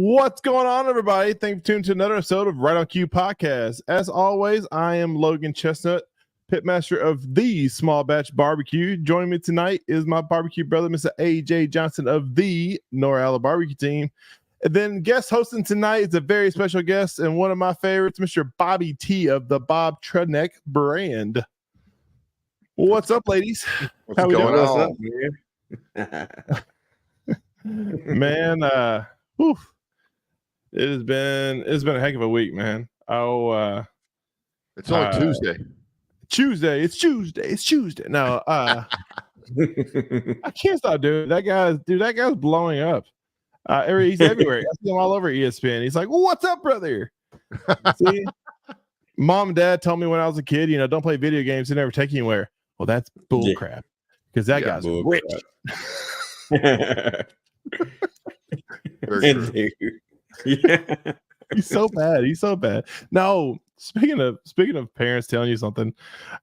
What's going on, everybody? Thank you for tuning to another episode of Right on Cue Podcast. As always, I am Logan Chestnut, pitmaster of the Small Batch Barbecue. Joining me tonight is my barbecue brother, Mr. AJ Johnson of the Norala Barbecue Team. And then guest hosting tonight is a very special guest and one of my favorites, Mr. Bobby T of the Bob Trudneck brand. What's up, ladies? What's going on? Man, it's been a heck of a week, man. It's only Tuesday. It's Tuesday. No, I can't stop doing that. That guy's blowing up. He's everywhere. I see him all over ESPN. He's like, "What's up, brother?" See, mom and dad told me when I was a kid, don't play video games. They never take you anywhere. Well, that's bull crap because that guy's rich. Yeah. He's so bad. No, speaking of parents telling you something,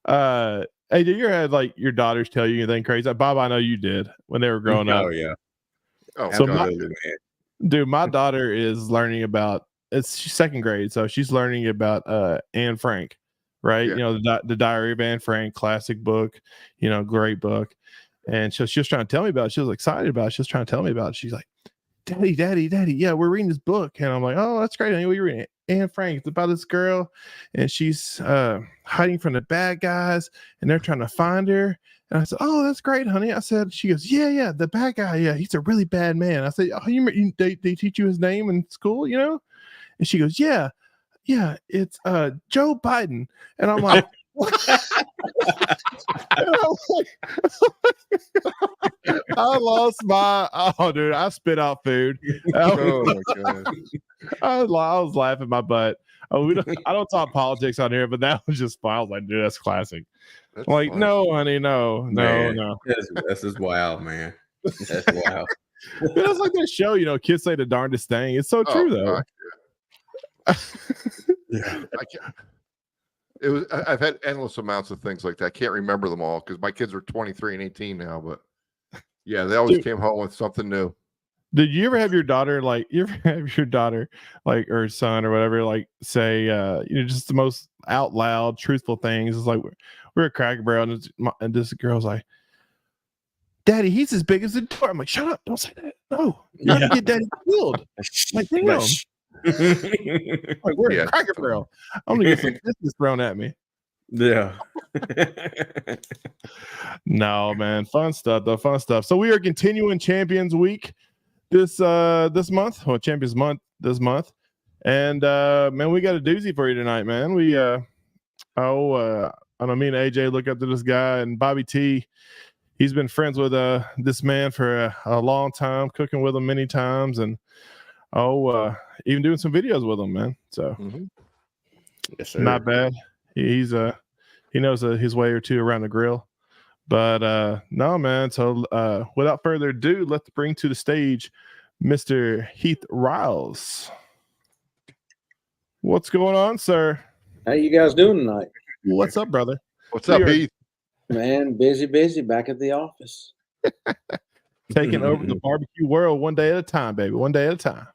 hey, did you ever had like your daughters tell you anything crazy? Bob, I know you did when they were growing up. Oh yeah. Oh, so my daughter is learning about she's second grade, so she's learning about Anne Frank, right? Yeah. The Diary of Anne Frank, classic book, great book. And so she was trying to tell me about it. She was excited about it. She was trying to tell me about it. She's like, Daddy, yeah, we're reading this book. And I'm like, oh, that's great. Anyway, you're reading Anne Frank. It's about this girl, and she's hiding from the bad guys, and they're trying to find her. And I said, oh, that's great, honey. I said, she goes, yeah, the bad guy, yeah, he's a really bad man. I said, oh, they teach you his name in school, And she goes, yeah, it's Joe Biden. And I'm like, I lost dude, I spit out food. Oh my god. I was laughing my butt. I don't talk politics on here, but that was just fun. I was like, dude, that's classic. That's like, funny. no, honey, no. This is wild, man. That's wild. It's like that show, kids say the darndest thing. It's so true, though. Yeah. I can't. I've had endless amounts of things like that. I can't remember them all because my kids are 23 and 18 now, but yeah, they always came home with something new. Did you ever have your daughter or son or whatever, like say, just the most out loud, truthful things? It's like we're at Cracker Barrel and this girl's like, Daddy, he's as big as the door. I'm like, shut up, don't say that. No, you're not gonna get Daddy killed. Like, damn. Like, we're at Cracker Barrel. I'm gonna get some business thrown at me. Yeah. No, man, fun stuff. So we are continuing Champions Week this month. Well, Champions Month this month, and man, we got a doozy for you tonight, man. We I know me and AJ look up to this guy, and Bobby T. He's been friends with this man for a long time, cooking with him many times, and even doing some videos with him, man. So yes, sir. Not bad. He knows his way or two around the grill. But no, man. So without further ado, let's bring to the stage Mr. Heath Riles. What's going on, sir? How you guys doing tonight? What's up, brother? What's up, Heath? Man, busy, back at the office. Taking over the barbecue world one day at a time, baby. One day at a time.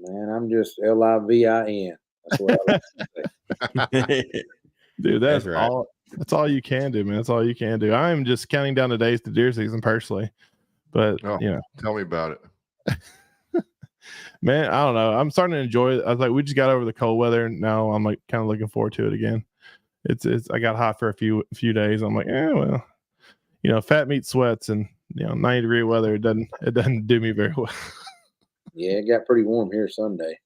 Man, I'm just LIVIN. That's what I like to say. Dude, that's right. That's all you can do, man. That's all you can do. I'm just counting down the days to deer season personally. But tell me about it. Man, I don't know. I'm starting to enjoy it. I was like, we just got over the cold weather. Now I'm like kind of looking forward to it again. I got hot for a few days. I'm like, well, fat meat sweats and 90-degree weather. It doesn't do me very well. Yeah, it got pretty warm here Sunday.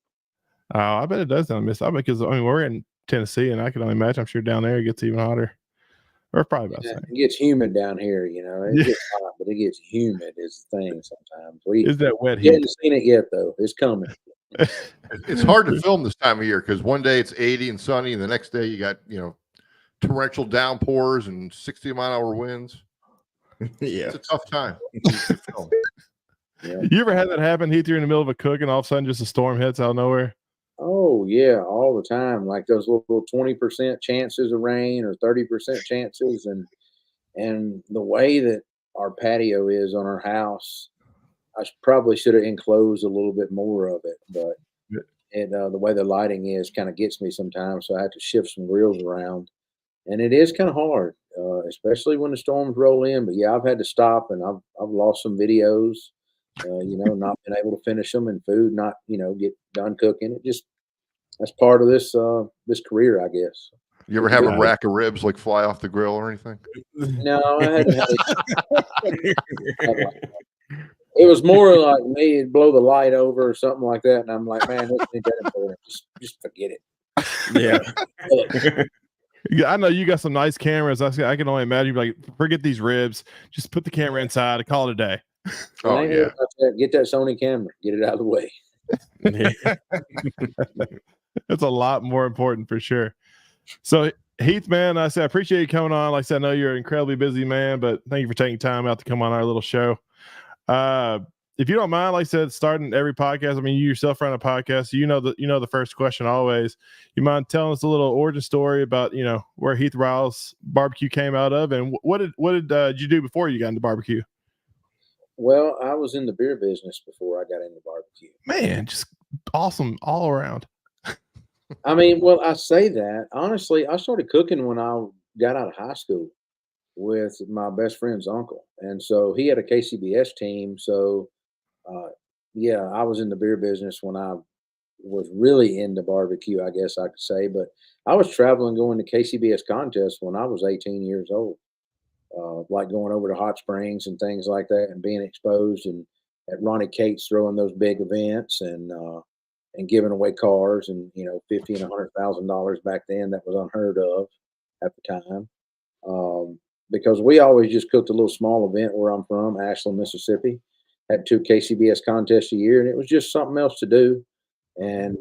Oh, I bet it does down in Mississippi because we're in Tennessee, and I can only imagine. I'm sure down there it gets even hotter. or probably about the Yeah, same. it gets humid down here, you know. It Yeah. gets hot, but it gets humid is the thing sometimes. Is that wet You heat? haven't seen it yet, though. It's coming. It's hard to film this time of year because one day it's 80 and sunny, and the next day you got torrential downpours and 60-mile-an-hour winds. Yeah. It's a tough time to film. Yeah. You ever had that happen, Heath? You're in the middle of a cook, and all of a sudden just a storm hits out of nowhere. Oh yeah, all the time. Like those little 20% chances of rain or 30% chances, and the way that our patio is on our house, I probably should have enclosed a little bit more of it, but the way the lighting is kind of gets me sometimes, so I have to shift some grills around, and it is kind of hard, especially when the storms roll in. But yeah, I've had to stop, and I've lost some videos, not been able to finish them, and food not get done cooking. It just that's part of this career, I guess. You ever have a rack of ribs like fly off the grill or anything? No, I hadn't had it. It was more like me blow the light over or something like that, and I'm like, man, this ain't that important. Just forget it. Yeah. Yeah, I know you got some nice cameras. I can only imagine, like, forget these ribs. Just put the camera inside and call it a day. Oh yeah. Get that Sony camera. Get it out of the way. That's a lot more important for sure. So Heath, man, I appreciate you coming on. Like I said, I know you're an incredibly busy man, but thank you for taking time out to come on our little show. If you don't mind, like I said, starting every podcast, I mean, you yourself run a podcast, so you know the first question always. You mind telling us a little origin story about where Heath Riles barbecue came out of, and what did you do before you got into barbecue? Well, I was in the beer business before I got into barbecue. Man, just awesome all around. I mean, well, I say that honestly. I started cooking when I got out of high school with my best friend's uncle, and so he had a KCBS team. So, yeah, I was in the beer business when I was really into barbecue, I guess I could say. But I was traveling, going to KCBS contests when I was 18 years old, like going over to Hot Springs and things like that, and being exposed and at Ronnie Cates throwing those big events and giving away cars and $50,000 and $100,000 back then. That was unheard of at the time. Because we always just cooked a little small event where I'm from, Ashland, Mississippi. Had 2 KCBS contests a year, and it was just something else to do, and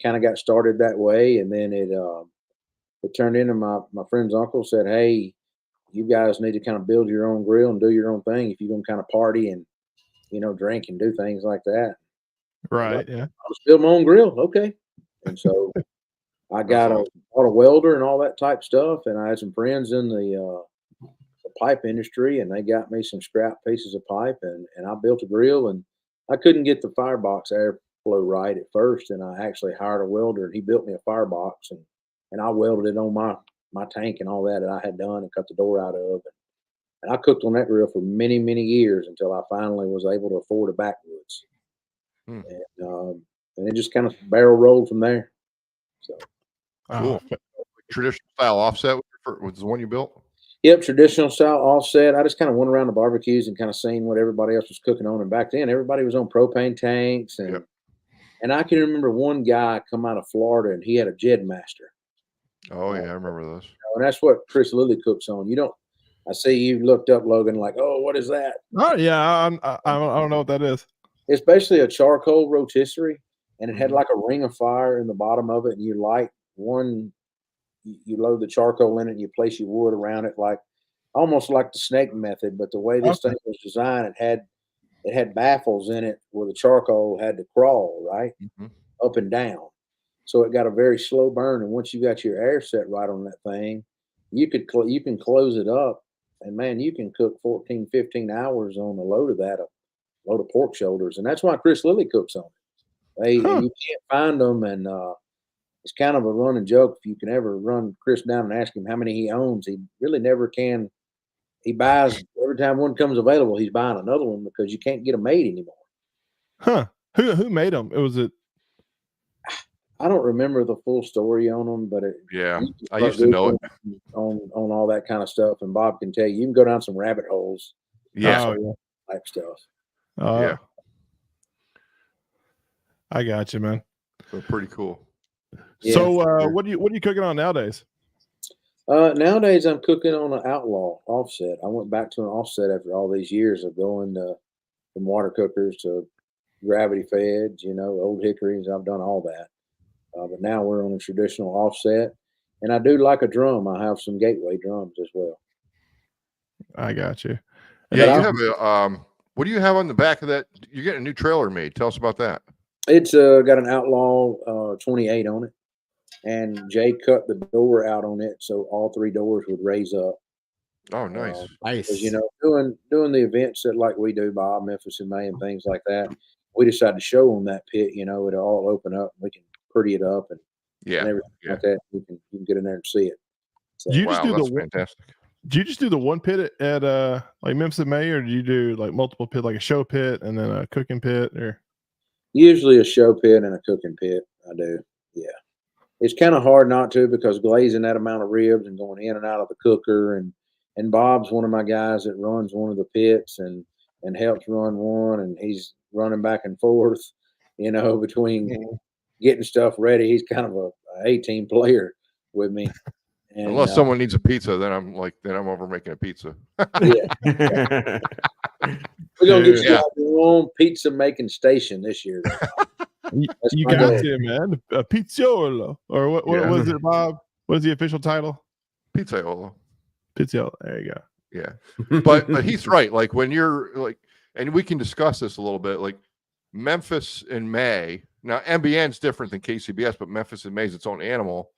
kind of got started that way. And then it turned into my friend's uncle said, "Hey, you guys need to kind of build your own grill and do your own thing if you're gonna kind of party and drink and do things like that." Right. Yeah. I'll just build my own grill, okay. And so I got bought a welder and all that type stuff, and I had some friends in the pipe industry, and they got me some scrap pieces of pipe, and I built a grill. And I couldn't get the firebox airflow right at first, and I actually hired a welder, and he built me a firebox, and I welded it on my tank and all that I had done and cut the door out of. And I cooked on that grill for many, many years until I finally was able to afford a backwoods. And it just kind of barrel rolled from there. So Cool. Traditional style offset was the one you built? Yep, traditional style offset. I just kind of went around the barbecues and kind of seen what everybody else was cooking on. And back then, everybody was on propane tanks, and I can remember one guy come out of Florida, and he had a Jed Master. Oh yeah, I remember those. And that's what Chris Lilly cooks on. I see you looked up, Logan, like, oh, what is that? Oh yeah, I don't know what that is. It's basically a charcoal rotisserie, and it had like a ring of fire in the bottom of it, and you light one. You load the charcoal in it, and you place your wood around it, like almost like the snake method. But the way this thing was designed, it had baffles in it where the charcoal had to crawl right up and down. So it got a very slow burn. And once you got your air set right on that thing, you can close it up, and man, you can cook 14, 15 hours on a load of that, a load of pork shoulders. And that's why Chris Lilly cooks on it. And you can't find them, and it's kind of a running joke. If you can ever run Chris down and ask him how many he owns, he really never can. He buys every time one comes available, he's buying another one because you can't get them made anymore. Huh? Who made them? I don't remember the full story on them, but I used to know it on all that kind of stuff. And Bob can tell you, you can go down some rabbit holes. Type stuff. Yeah, I got you, man. so pretty cool. So what are you cooking on nowadays? Nowadays, I'm cooking on an outlaw offset. I went back to an offset after all these years of going from water cookers to gravity feds, old hickories. I've done all that. But now we're on a traditional offset. And I do like a drum. I have some gateway drums as well. I got you. Yeah, But you have a what do you have on the back of that? You're getting a new trailer made. Tell us about that. it's got an outlaw 28 on it. And Jay cut the door out on it, so all three doors would raise up. Oh, nice. Nice. Because doing the events that like we do, Bob, Memphis and May, and things like that, we decided to show them that pit. It'll all open up, and we can pretty it up and Yeah. everything Yeah. like that. You can get in there and see it. So, Do you just Wow, do that's the fantastic. Do you just do the one pit at like Memphis and May, or do you do like multiple pit, like a show pit and then a cooking pit, or? usually a show pit and a cooking pit. I do. Yeah. It's kind of hard not to because glazing that amount of ribs and going in and out of the cooker and Bob's one of my guys that runs one of the pits and helps run one, and he's running back and forth, between getting stuff ready. He's kind of a 18 player with me. And, Unless someone needs a pizza, then I'm over making a pizza. yeah, we're gonna get you out your own pizza making station this year. You my got goal. it, man. A pizziolo, or what Yeah. was it, Bob? What is the official title? Pizzaiolo. Pizziolo. There you go. Yeah. But he's right. Like when you're like, and we can discuss this a little bit, like Memphis in May. Now MBN's different than KCBS, but Memphis in May is its own animal.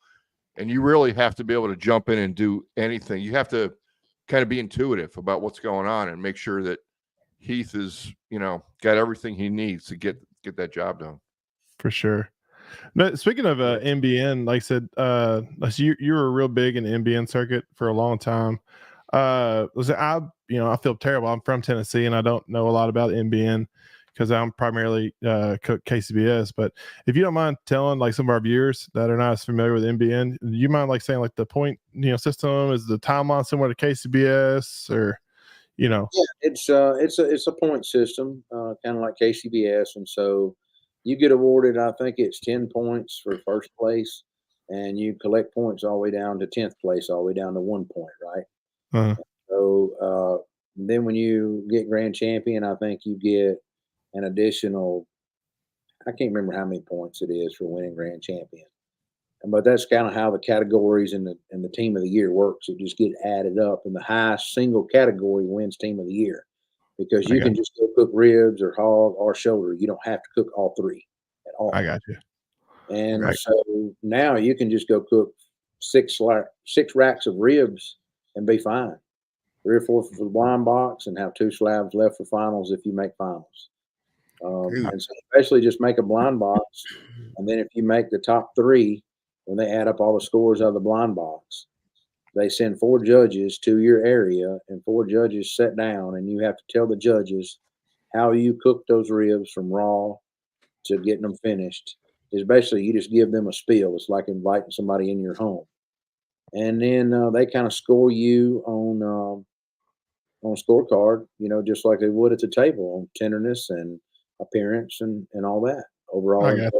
And you really have to be able to jump in and do anything. You have to kind of be intuitive about what's going on and make sure that Heath is, got everything he needs to get that job done. For sure. No, speaking of NBN, like I said, you were real big in the NBN circuit for a long time. I feel terrible. I'm from Tennessee and I don't know a lot about NBN because I'm primarily cook KCBS. But if you don't mind telling like some of our viewers that are not as familiar with NBN, do you mind like saying like the point system, is the timeline similar to KCBS, or Yeah, it's a point system, kind of like KCBS, and so you get awarded. I think it's 10 points for first place, and you collect points all the way down to 10th place, all the way down to 1 point, right? Uh-huh. So then when you get grand champion, I think you get an additional. I can't remember how many points it is for winning grand champion, but that's kind of how the categories and the team of the year works. It just get added up, and the highest single category wins team of the year. Because you can just go cook ribs or hog or shoulder. You don't have to cook all three at all. I got you. And Right. so now you can just go cook six racks of ribs and be fine. 3 or 4 for the blind box and have 2 slabs left for finals if you make finals. And so especially just make a blind box. And then if you make the top 3, when they add up all the scores of the blind box, they send 4 judges to your area, and 4 judges sit down, and you have to tell the judges how you cook those ribs from raw to getting them finished. Is basically you just give them a spiel. It's like inviting somebody in your home, and then they kind of score you on scorecard, just like they would at the table on tenderness and appearance and all that overall. I got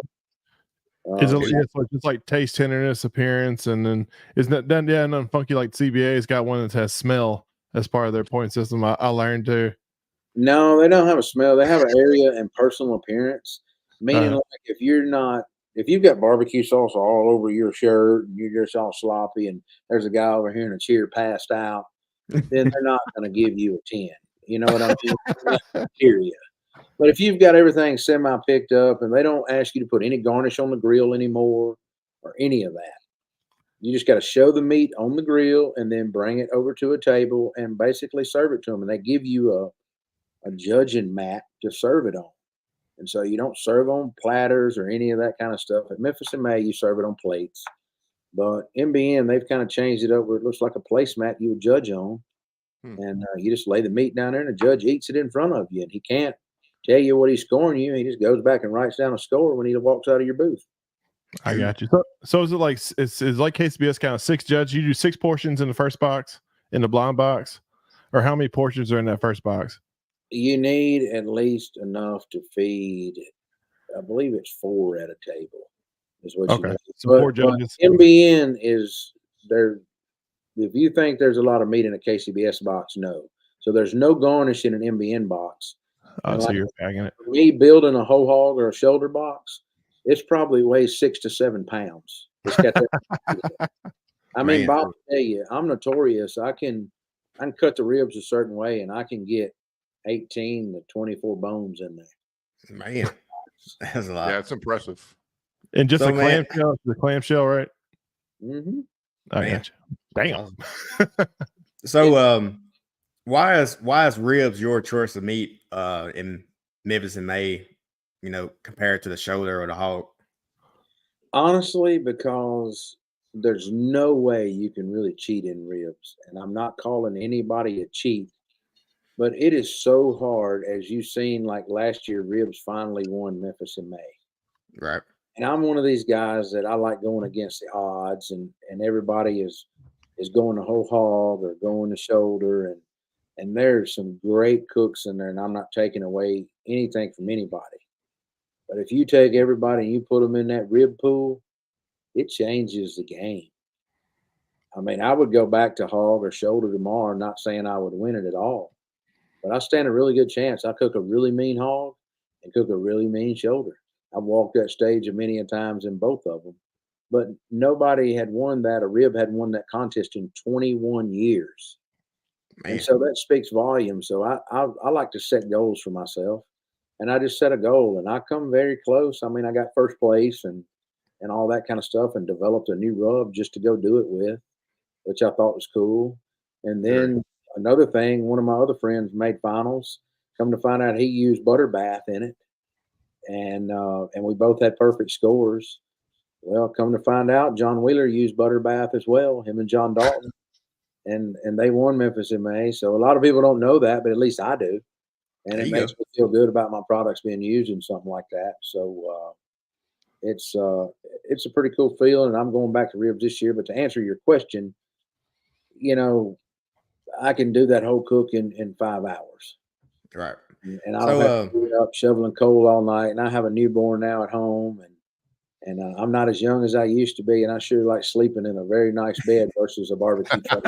it's like taste, tenderness, appearance, and then isn't that done? Yeah, nothing funky like CBA's got one that has smell as part of their point system. I learned too. No, they don't have a smell. They have an area and personal appearance. Meaning, like if you've got barbecue sauce all over your shirt and you're just all sloppy, and there's a guy over here in a chair passed out, then they're not going to give you a 10. You know what I mean? Period. But if you've got everything semi picked up and they don't ask you to put any garnish on the grill anymore or any of that, you just got to show the meat on the grill and then bring it over to a table and basically serve it to them. And they give you a judging mat to serve it on. And so you don't serve on platters or any of that kind of stuff. At Memphis and May, you serve it on plates. But MBN, they've kind of changed it up where it looks like a placemat you would judge on. And you just lay the meat down there and the judge eats it in front of you. And he can't tell you what he's scoring you. He just goes back and writes down a score when he walks out of your booth. I got you. So is it like it's like KCBS kind of 6 judges? You do 6 portions in the first box, in the blind box, or how many portions are in that first box? You need at least enough to feed. I believe it's 4 at a table. Is what you need. So 4 judges. MBN is if you think there's a lot of meat in a KCBS box, no. So there's no garnish in an MBN box. Oh, And so like you're bagging it. for me building a whole hog or a shoulder box, it's probably weighs 6 to 7 pounds. It's got that. I mean, Man. Bob, I'll tell you, I'm notorious. I can cut the ribs a certain way, and I can get 18 to 24 bones in there. Man, that's a lot. Yeah, it's impressive. And just So, a man- clamshell, right? Mm-hmm. I Man. got you. Damn. Awesome. So, why is ribs your choice of meat in Memphis and May, compared to the shoulder or the hog? Honestly, because there's no way you can really cheat in ribs. And I'm not calling anybody a cheat, but it is so hard, as you've seen, like last year, ribs finally won Memphis in May. Right. And I'm one of these guys that I like going against the odds, and everybody is going the whole hog or going the shoulder, and there's some great cooks in there, and I'm not taking away anything from anybody. But if you take everybody and you put them in that rib pool, it changes the game. I mean, I would go back to hog or shoulder tomorrow, not saying I would win it at all, but I stand a really good chance. I cook a really mean hog and cook a really mean shoulder. I've walked that stage a many a times in both of them, but nobody had won that. A rib had won that contest in 21 years. Man. And so that speaks volumes. So I like to set goals for myself, and I just set a goal, and I come very close. I mean, I got first place and all that kind of stuff, and developed a new rub just to go do it with, which I thought was cool. And then another thing, one of my other friends made finals. Come to find out, he used butter bath in it, and we both had perfect scores. Well, come to find out, John Wheeler used butter bath as well. Him and John Dalton, and they won Memphis in May. So a lot of people don't know that, but at least I do, and There it you makes go. me feel good about my products being used in something like that. So it's a pretty cool feeling, and I'm going back to ribs this year. But to answer your question, I can do that whole cook in 5 hours. Right. And I don't have So, to be up shoveling coal all night. And I have a newborm now at home, and I'm not as young as I used to be, and I sure like sleeping in a very nice bed versus a barbecue truck.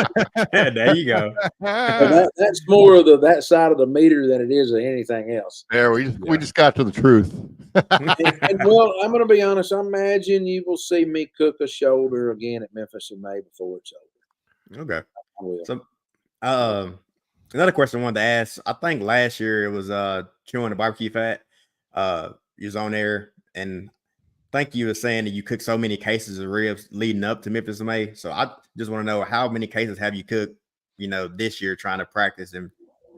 there you go. So that's more of that side of the meter than it is of anything else. There, we just got to the truth. And well, I'm going to be honest. I imagine you will see me cook a shoulder again at Memphis in May before it's over. Okay. I will. So, another question I wanted to ask. I think last year it was chewing the barbecue fat. You was on there, and I think you were saying that you cooked so many cases of ribs leading up to Memphis in May. So I just want to know, how many cases have you cooked, this year, trying to practice and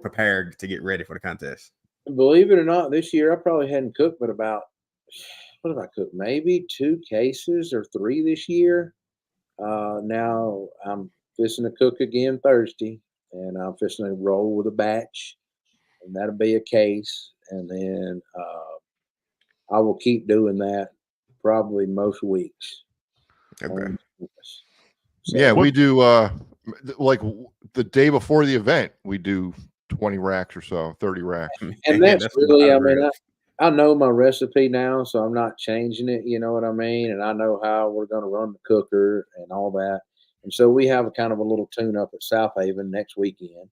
prepare to get ready for the contest? Believe it or not, this year I probably hadn't cooked but about, what have I cooked? Maybe 2 cases or 3 this year. Now I'm fixing to cook again Thursday, and I'm fixing to roll with a batch, and that'll be a case. And then I will keep doing that probably most weeks. Okay. So, Yeah, we do like the day before the event, we do 20 racks or so, 30 racks. and Man, that's a really, lot I of mean, ribs. I know my recipe now, so I'm not changing it. You know what I mean? And I know how we're going to run the cooker and all that. And so we have a kind of a little tune up at South Haven next weekend.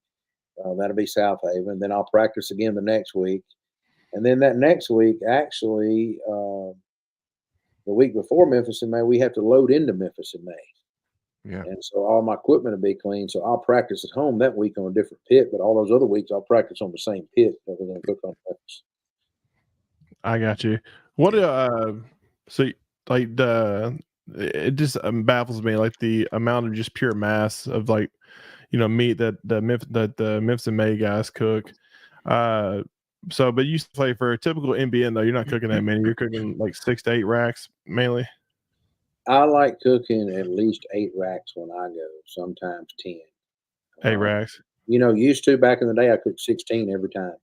That'll be South Haven. Then I'll practice again the next week. And then that next week, actually, the week before Memphis in May, we have to load into Memphis in May. Yeah. And so all my equipment will be clean. So I'll practice at home that week on a different pit, but all those other weeks I'll practice on the same pit that we're going to cook on Memphis. I got you. What so like it just baffles me, like the amount of just pure mass of meat that the Memphis and May guys cook. So but you play for a typical NBN though, you're not cooking that many. You're cooking like 6 to 8 racks mainly. I like cooking at least 8 racks when I go, sometimes 10. 8 racks. Used to back in the day, I cooked 16 every time.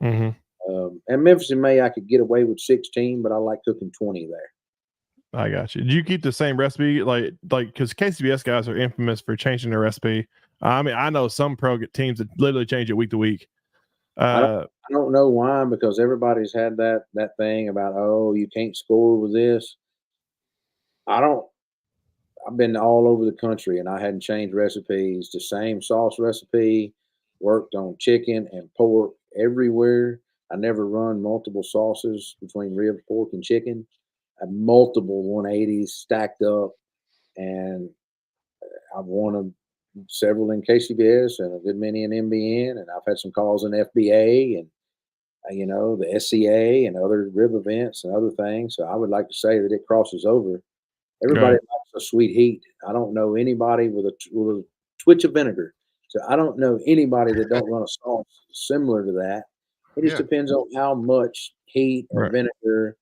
Mm-hmm. And Memphis in May, I could get away with 16, but I like cooking 20 there. I got you. Do you keep the same recipe? Like, because KCBS guys are infamous for changing their recipe. I mean, I know some pro teams that literally change it week to week. I don't know why, because everybody's had that thing about, oh, you can't score with this. I don't I've been all over the country and I hadn't changed recipes. The same sauce recipe, worked on chicken and pork everywhere. I never run multiple sauces between ribs, pork, and chicken. I have multiple 180s stacked up, and I've won several in KCBS and a good many in MBN, and I've had some calls in FBA and the SCA and other rib events and other things. So I would like to say that it crosses over. Everybody likes a sweet heat. I don't know anybody with a twitch of vinegar. So I don't know anybody that don't run a sauce similar to that. It just depends on how much heat or vinegar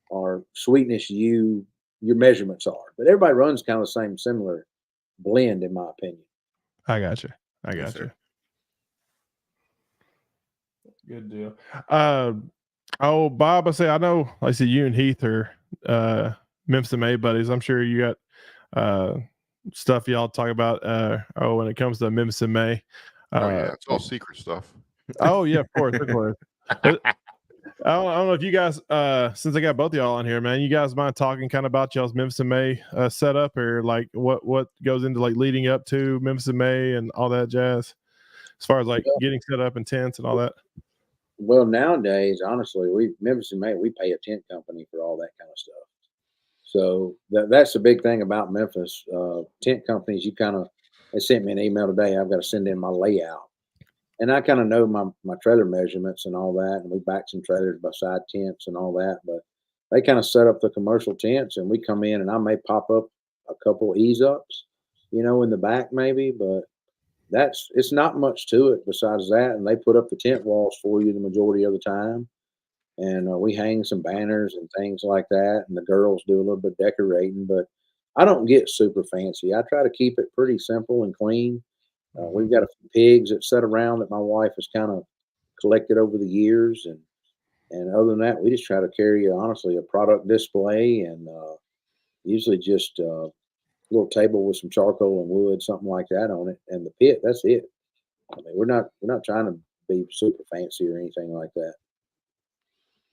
or sweetness your measurements are. But everybody runs kind of the same similar blend, in my opinion. I got you. Yes, sir. Good deal. Bob, I know, like I said, you and Heath are Memphis and May buddies. I'm sure you got stuff y'all talk about when it comes to Memphis and May. It's all secret stuff. Oh yeah, of course. I don't know if you guys, since I got both of y'all on here, man, you guys mind talking kind of about y'all's Memphis and May setup, or like what goes into like leading up to Memphis and May and all that jazz, as far as like getting set up in tents and all that? Well, nowadays, honestly, Memphis and May, we pay a tent company for all that kind of stuff. So that's the big thing about Memphis. Tent companies, they sent me an email today. I've got to send in my layout. And I kind of know my trailer measurements and all that. And we back some trailers beside tents and all that. But they kind of set up the commercial tents, and we come in and I may pop up a couple ease ups, in the back maybe. But it's not much to it besides that. And they put up the tent walls for you the majority of the time. And we hang some banners and things like that. And the girls do a little bit of decorating. But I don't get super fancy. I try to keep it pretty simple and clean. We've got a few pigs that sit around that my wife has kind of collected over the years. And other than that, we just try to carry, honestly, a product display and usually just a little table with some charcoal and wood, something like that on it. And the pit, that's it. I mean, we're not trying to be super fancy or anything like that.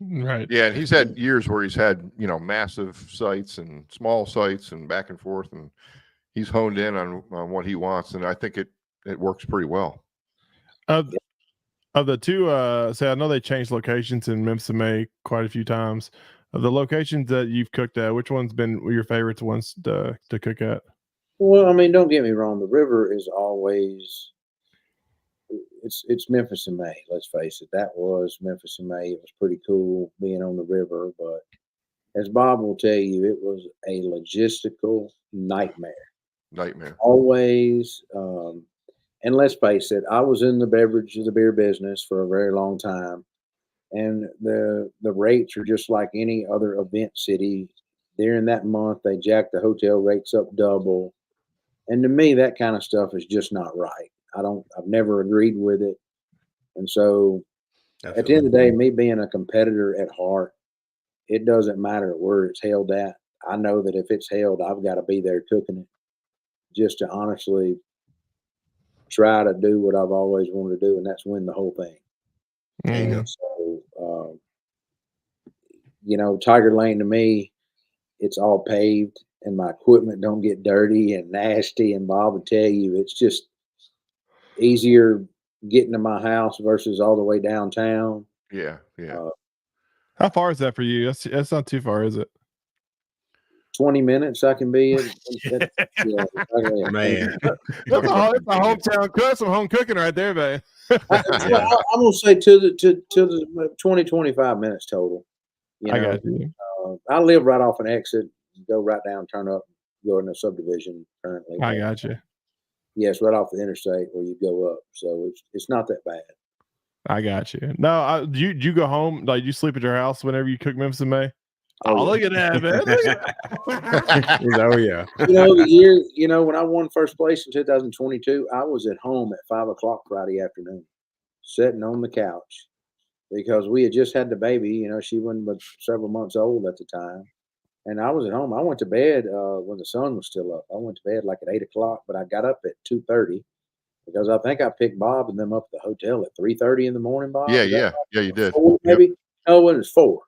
Right. Yeah, and he's had years where he's had, massive sites and small sites and back and forth, and he's honed in on what he wants, and I think it works pretty well. Of the two, I know they changed locations in Memphis and May quite a few times. Of the locations that you've cooked at, which one's been your favorite ones to cook at? Well, I mean, don't get me wrong. The river is always it's Memphis and May. Let's face it. That was Memphis and May. It was pretty cool being on the river, but as Bob will tell you, it was a logistical nightmare. Always. And let's face it, I was in the beer business for a very long time. And the rates are just like any other event city. During that month, they jack the hotel rates up double. And to me, that kind of stuff is just not right. I've never agreed with it. And so at the end of the day, me being a competitor at heart, it doesn't matter where it's held at. I know that if it's held, I've got to be there cooking it just to honestly try to do what I've always wanted to do, and that's win the whole thing. There you go. So, Tiger Lane to me, it's all paved and my equipment don't get dirty and nasty. And Bob would tell you, it's just easier getting to my house versus all the way downtown. Yeah. How far is that for you? That's not too far, is it? 20 minutes I can be in. Man. That's a hometown cook, some home cooking right there, man. I'm gonna say to the 20, 25 minutes total. I got you. I live right off an exit, go right down, turn up, go in a subdivision currently. I got you. Yes, right off the interstate where you go up. So it's not that bad. I got you. No, do you go home? Like, you sleep at your house whenever you cook Memphis and May? Oh, look at that, man. Oh, yeah. The year, when I won first place in 2022, I was at home at 5:00 Friday afternoon, sitting on the couch because we had just had the baby. She was several months old at the time. And I was at home. I went to bed when the sun was still up. I went to bed like at 8:00, but I got up at 2:30 because I think I picked Bob and them up at the hotel at 3:30 in the morning, Bob. Yeah, you did. 4, maybe? Yep. No, it was 4.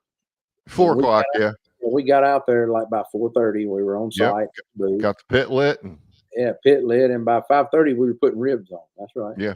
4 o'clock, yeah. we got out there like by 4:30. We were on Yep. site. Booth. Got the pit lit. And Yeah, pit lit, and by 5:30 we were putting ribs on. That's right. Yeah.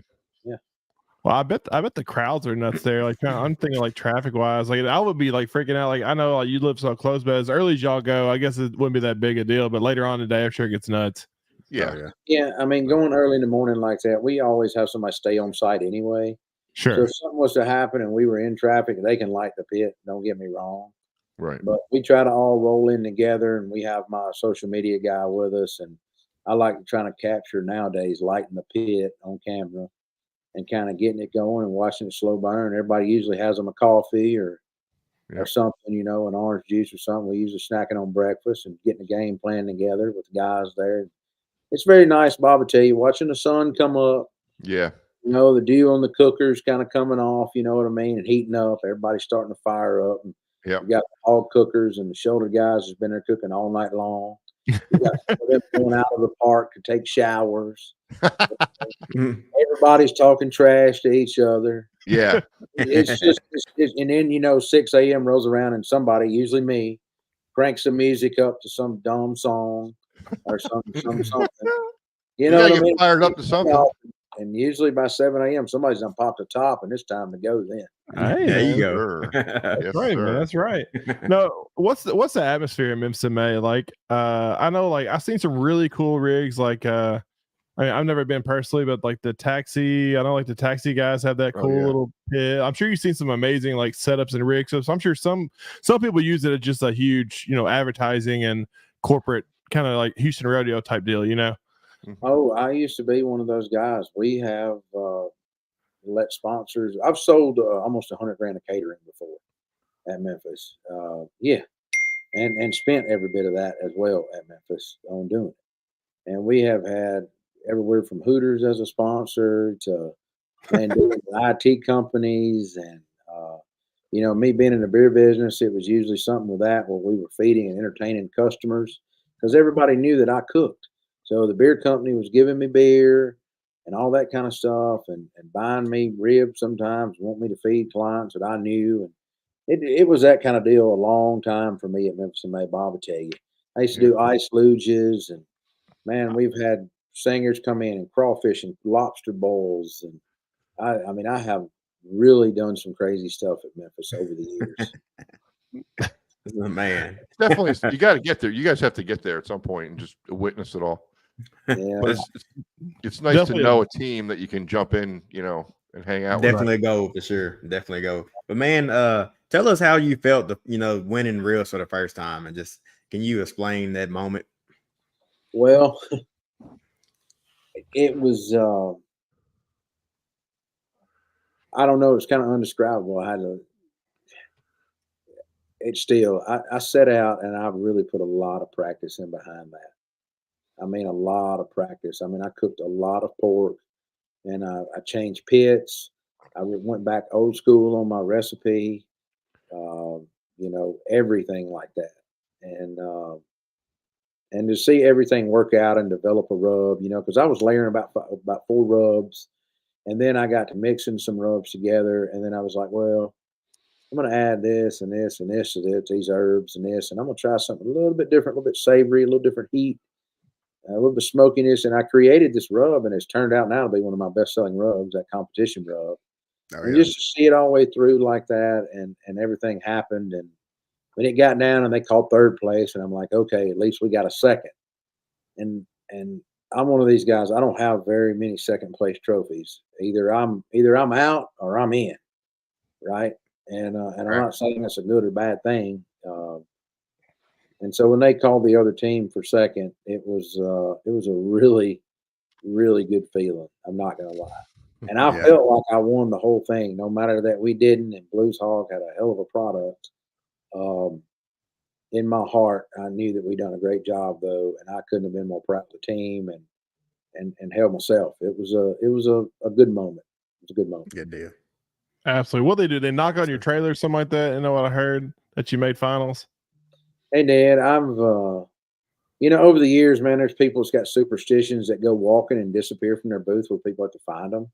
Well, I bet the crowds are nuts there. Like I'm thinking like traffic wise, like I would be like freaking out. Like I know like, you live so close, but as early as y'all go, I guess it wouldn't be that big a deal. But later on today, I'm sure it gets nuts. Yeah. Oh, yeah. Yeah, I mean, going early in the morning like that, we always have somebody stay on site anyway. So Sure. if something was to happen and we were in traffic, they can light the pit. Don't get me wrong. Right. But we try to all roll in together, and we have my social media guy with us. And I like trying to capture nowadays lighting the pit on camera and kind of getting it going and watching it slow burn. Everybody usually has them a coffee or something, an orange juice or something. We usually snacking on breakfast and getting a game plan together with the guys there. It's very nice, Bob, I tell you, watching the sun come up. Yeah. The dew on the cooker's kind of coming off, you know what I mean, and heating up. Everybody's starting to fire up. And Yeah. we got the hog cookers and the shoulder guys has been there cooking all night long. We got them going out of the park to take showers. Everybody's talking trash to each other. Yeah. It's just, and then 6 a.m. rolls around and somebody, usually me, cranks the music up to some dumb song or something. You know gotta what I get mean? fired up to something. And usually by 7 a.m., somebody's done popped the top, and it's time to go then. Hey, There you man. go. Sure. That's Yes, right, sir. man. That's right. No, what's the atmosphere in Memphis in May? Like, I know, like, I've seen some really cool rigs. Like, I mean, I've never been personally, but like the taxi, I know like the taxi guys have that cool yeah. little pit. I'm sure you've seen some amazing like setups and rigs. So I'm sure some people use it as just a huge, advertising and corporate kind of like Houston rodeo type deal, Oh, I used to be one of those guys. We have let sponsors. I've sold almost $100,000 of catering before at Memphis. Yeah, and spent every bit of that as well at Memphis on doing it. And we have had everywhere from Hooters as a sponsor to doing IT companies, and me being in the beer business, it was usually something with that where we were feeding and entertaining customers because everybody knew that I cooked. So the beer company was giving me beer and all that kind of stuff, and buying me ribs sometimes, want me to feed clients that I knew. And it was that kind of deal a long time for me at Memphis and May, Bob, I tell you. I used to do ice luges, and man, we've had singers come in and crawfish and lobster bowls. And I have really done some crazy stuff at Memphis over the years. Man. Definitely. You got to get there. You guys have to get there at some point and just witness it all. Yeah. But it's nice Definitely. to know a team that you can jump in, and hang out Definitely go for sure. Definitely go. But man, tell us how you felt winning reels for the first time, and just can you explain that moment? Well, it was I don't know, it's kind of undescribable. I set out and I really put a lot of practice in behind that. I mean, a lot of practice. I mean, I cooked a lot of pork, and I changed pits. I went back old school on my recipe, everything like that. And to see everything work out and develop a rub, because I was layering about 4 rubs, and then I got to mixing some rubs together, and then I was like, well, I'm going to add this and this and this to this, these herbs and this, and I'm going to try something a little bit different, a little bit savory, a little different heat, a little bit of smokiness, and I created this rub, and it's turned out now to be one of my best-selling rubs, that competition rub. Oh, And yeah. just to see it all the way through like that, and everything happened, and when it got down and they called third place, and I'm like, okay, at least we got a second. And I'm one of these guys. I don't have very many second place trophies. Either I'm out or I'm in, right? And I'm not saying that's a good or bad thing. And so when they called the other team for second, it was a really, really good feeling. I'm not gonna lie. And I felt like I won the whole thing, no matter that we didn't. And Blues Hog had a hell of a product. In my heart, I knew that we done a great job, though, and I couldn't have been more proud of the team and held myself. It was a good moment. It was a good moment. Good deal. Absolutely. What they do? They knock on your trailer or something like that? You know what I heard that you made finals? Hey, Dad, I've over the years, man, there's people that's got superstitions that go walking and disappear from their booth where people have to find them,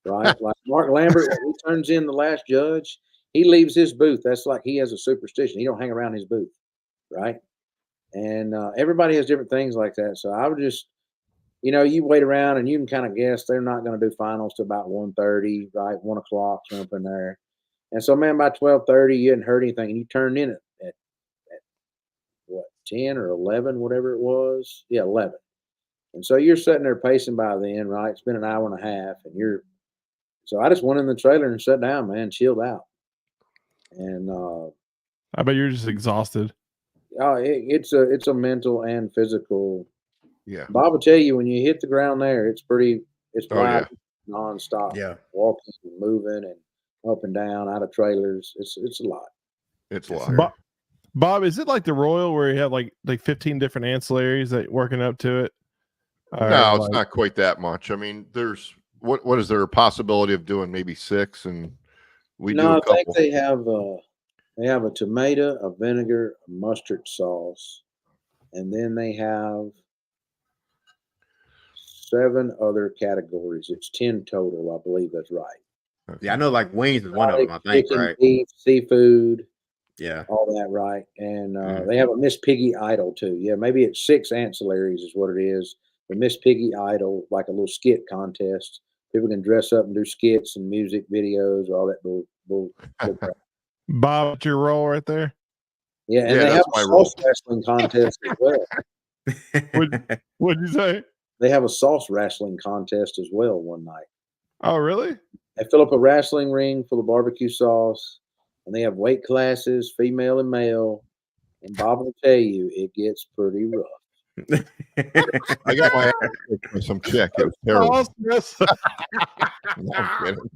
right? Like Mark Lambert, when he turns in the last judge, he leaves his booth. That's like he has a superstition. He don't hang around his booth. right? And everybody has different things like that. So I would just, you wait around and you can kind of guess they're not going to do finals to about 1:30, right? 1 o'clock, something there. And so, man, by 12:30, you hadn't heard anything, and you turned in at what, 10 or 11, whatever it was. Yeah, 11. And so you're sitting there pacing by then, right? It's been an hour and a half, and so I just went in the trailer and sat down, man, chilled out. And I bet you're just exhausted. it's a mental and physical. Yeah. Bob will tell you when you hit the ground there, it's Oh, yeah. nonstop. Yeah. Walking and moving and up and down out of trailers. It's a lot. It's a Yes, lot. sir. Bob, is it like the Royal where you have like 15 different ancillaries that working up to it? No, it's not quite that much. I mean, there's what is there a possibility of doing maybe 6, and we do a I think couple. they have a tomato, a vinegar, a mustard sauce, and then they have 7 other categories. It's 10 total, I believe that's right. Yeah, I know like wings is one of them, I think, Chicken, right? beef, seafood, Yeah. all that, right? And they have a Miss Piggy Idol too. Yeah, maybe it's 6 ancillaries is what it is. The Miss Piggy Idol, like a little skit contest. People can dress up and do skits and music videos, all that bull crap. Bob, it's your role right there. Yeah, and Yeah, they have that's a my sauce role. wrestling contest as well. What'd you say? They have a sauce wrestling contest as well one night. Oh, really? They fill up a wrestling ring full of barbecue sauce, and they have weight classes, female and male. And Bob will tell you, it gets pretty rough. I got my ass kicked by some chick. It was terrible. Sauce. No, I'm kidding.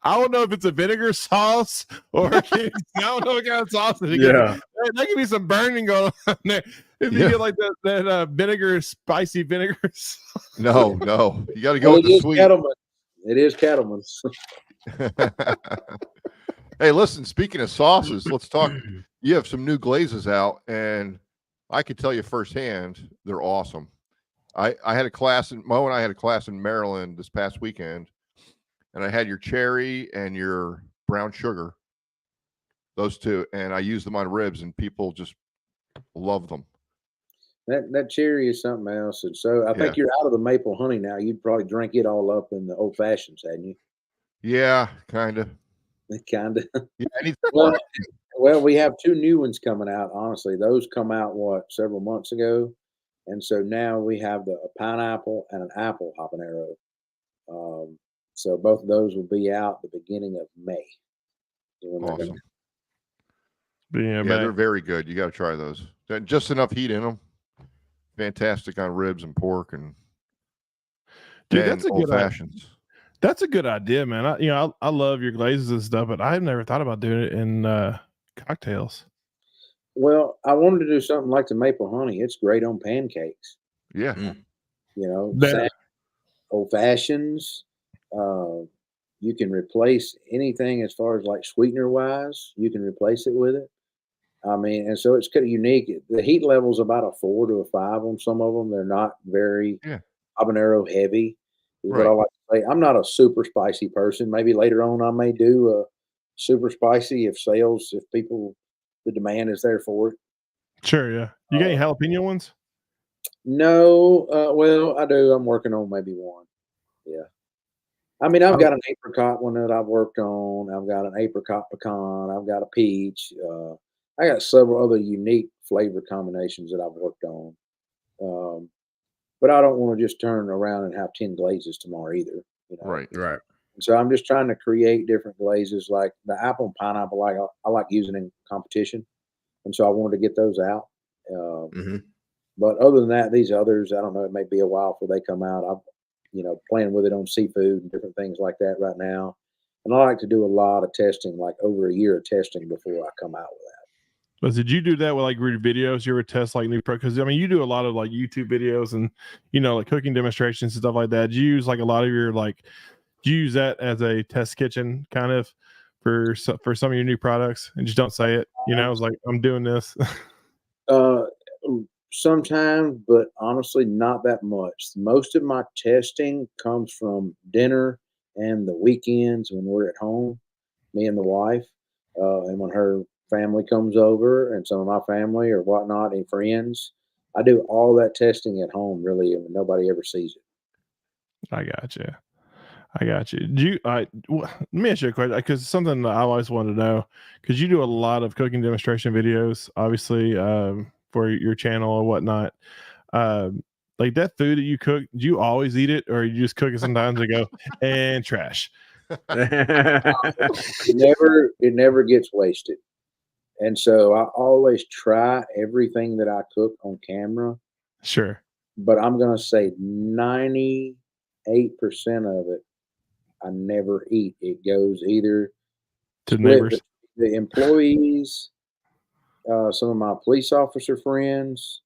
I don't know if it's a vinegar sauce or I don't know what kind of sauce it is. Yeah. There could be some burning going on there. If you Yeah. get like that vinegar, spicy vinegar sauce. No. You got to go Well, with the sweet. It is Cattleman's. Hey, listen, speaking of sauces, let's talk. You have some new glazes out, and I could tell you firsthand, they're awesome. I had a class in Mo, and I had a class in Maryland this past weekend, and I had your cherry and your brown sugar, those two, and I used them on ribs, and people just love them. That cherry is something else. And so I think you're out of the maple honey now. You'd probably drink it all up in the old fashions, hadn't you? Yeah, kind of. Kind of. Yeah, I need Well, we have 2 new ones coming out. Honestly, those come out several months ago, and so now we have a pineapple and an apple habanero. So both of those will be out the beginning of May. awesome. Yeah, They're very good. You got to try those. Just enough heat in them. Fantastic on ribs and pork and that's a old good fashions. That's a good idea, man. I love your glazes and stuff, but I've never thought about doing it in cocktails. Well, I wanted to do something like the maple honey. It's great on pancakes. Yeah. Old fashions. You can replace anything as far as like sweetener wise. You can replace it with it. I mean, and so it's kind of unique. The heat level's about a 4 to a 5 on some of them. They're not very habanero heavy. Is what I like to say. I'm not a super spicy person. Maybe later on I may do a super spicy if the demand is there for it. Sure, yeah. You got any jalapeno ones? No, well, I do. I'm working on maybe one. Yeah. I mean, I've got an apricot one that I've worked on. I've got an apricot pecan. I've got a peach. I got several other unique flavor combinations that I've worked on. But I don't want to just turn around and have 10 glazes tomorrow either. Right. So I'm just trying to create different glazes, like the apple and pineapple. I like using in competition, and so I wanted to get those out. But other than that, these others, I don't know. It may be a while before they come out. I'm, playing with it on seafood and different things like that right now. And I like to do a lot of testing, like over a year of testing before I come out with that. But did you do that with like your videos? You ever test like new because I mean you do a lot of like YouTube videos and like cooking demonstrations and stuff like that. Do you use like a lot of your do you use that as a test kitchen kind of for some of your new products and just don't say it? It's like I'm doing this. Sometimes, but honestly, not that much. Most of my testing comes from dinner and the weekends when we're at home, me and the wife, and when her family comes over and some of my family or whatnot and friends, I do all that testing at home, really, and nobody ever sees it. I got you. Do you? Let me ask you a question, because it's something that I always wanted to know. Because you do a lot of cooking demonstration videos, obviously, for your channel or whatnot. Like that food that you cook, do you always eat it, or you just cook it sometimes and go and trash? It never gets wasted. And so I always try everything that I cook on camera, Sure. but I'm going to say 98% of it I never eat. It goes either To split neighbors. the employees, some of my police officer friends,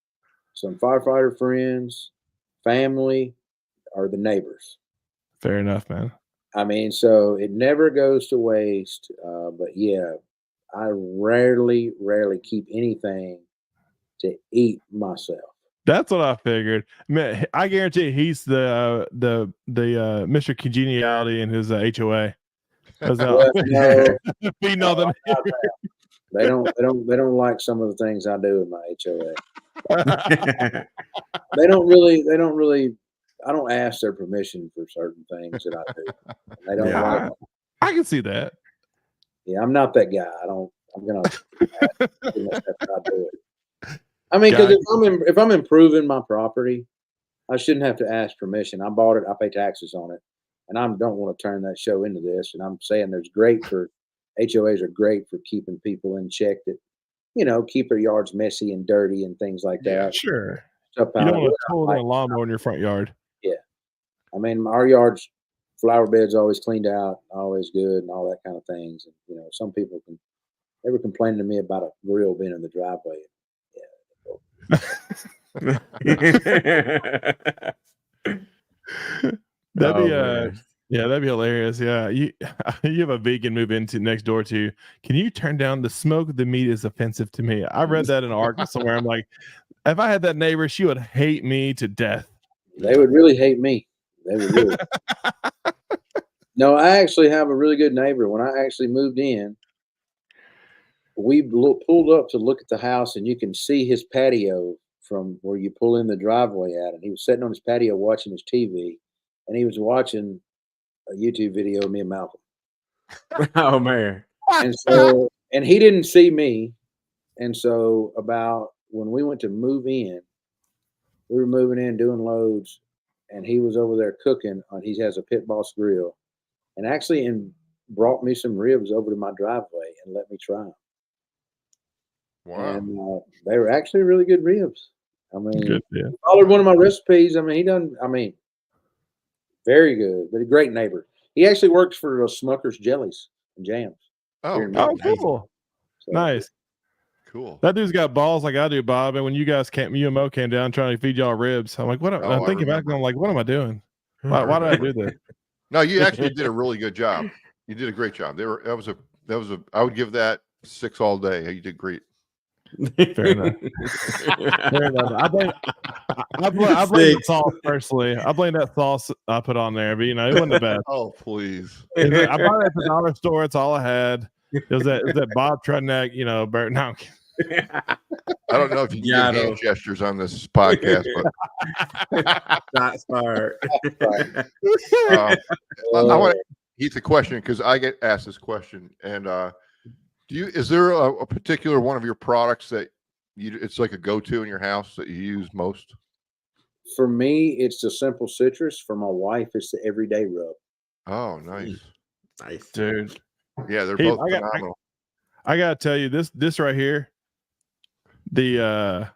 some firefighter friends, family, or the neighbors. Fair enough, man. I mean, so it never goes to waste. But yeah, I rarely Mm-hmm. keep anything to eat myself. That's what I figured. Man, I guarantee he's the Mr. Congeniality in his HOA. Well, no, Feeding all them. they don't like some of the things I do in my HOA. They don't really. I don't ask their permission for certain things that I do. They don't like them. I can see that. Yeah, I'm not that guy. I'm gonna ask after I do it. I mean, because if I'm improving my property, I shouldn't have to ask permission. I bought it. I pay taxes on it, and I don't want to turn that show into this. And I'm saying there's great for HOAs are great for keeping people in check that keep their yards messy and dirty and things like that. Yeah, sure. Stuff you don't want to pull a lawnmower in your front yard. Yeah, I mean our yard's flower bed's always cleaned out, always good, and all that kind of things. And some people they were complaining to me about a grill being in the driveway. That'd be hilarious. Yeah, you have a vegan move into next door to you. Can you turn down the smoke? The meat is offensive to me. I read that in an article somewhere. I'm like, if I had that neighbor, she would hate me to death. They would really hate me. They would really. No, I actually have a really good neighbor. When I actually moved in, we pulled up to look at the house, and you can see his patio from where you pull in the driveway at. And he was sitting on his patio watching his TV, and he was watching a YouTube video of me and Malcolm. Oh man! And he didn't see me. And so about when we went to move in, we were moving in doing loads, and he was over there cooking. He has a Pit Boss grill, and actually brought me some ribs over to my driveway and let me try them. Wow. And they were actually really good ribs. I mean, he followed one of my recipes. I mean, very good, but a great neighbor. He actually works for Smucker's Jellies and Jams. Oh, cool. So, nice. Cool. That dude's got balls like I do, Bob. And when you and Mo came down trying to feed y'all ribs, I'm like, I'm thinking back, and I'm like, what am I doing? Why did I do that? No, you actually did a really good job. You did a great job. That was a. I would give that 6 all day. You did great. Fair enough. I blame the sauce personally. I blame that sauce I put on there, but it wasn't the best. Oh, please. I bought it at the dollar store. It's all I had. It was that Bob Trudneck, Bert. No. I don't know if you can do hand gestures on this podcast, but not smart. I want to Heath a question because I get asked this question, and is there a particular one of your products that it's like a go-to in your house that you use most? For me, it's the Simple Citrus. For my wife, it's the Everyday Rub. Oh, nice, dude. Yeah, they're both phenomenal. I gotta tell you, this right here, that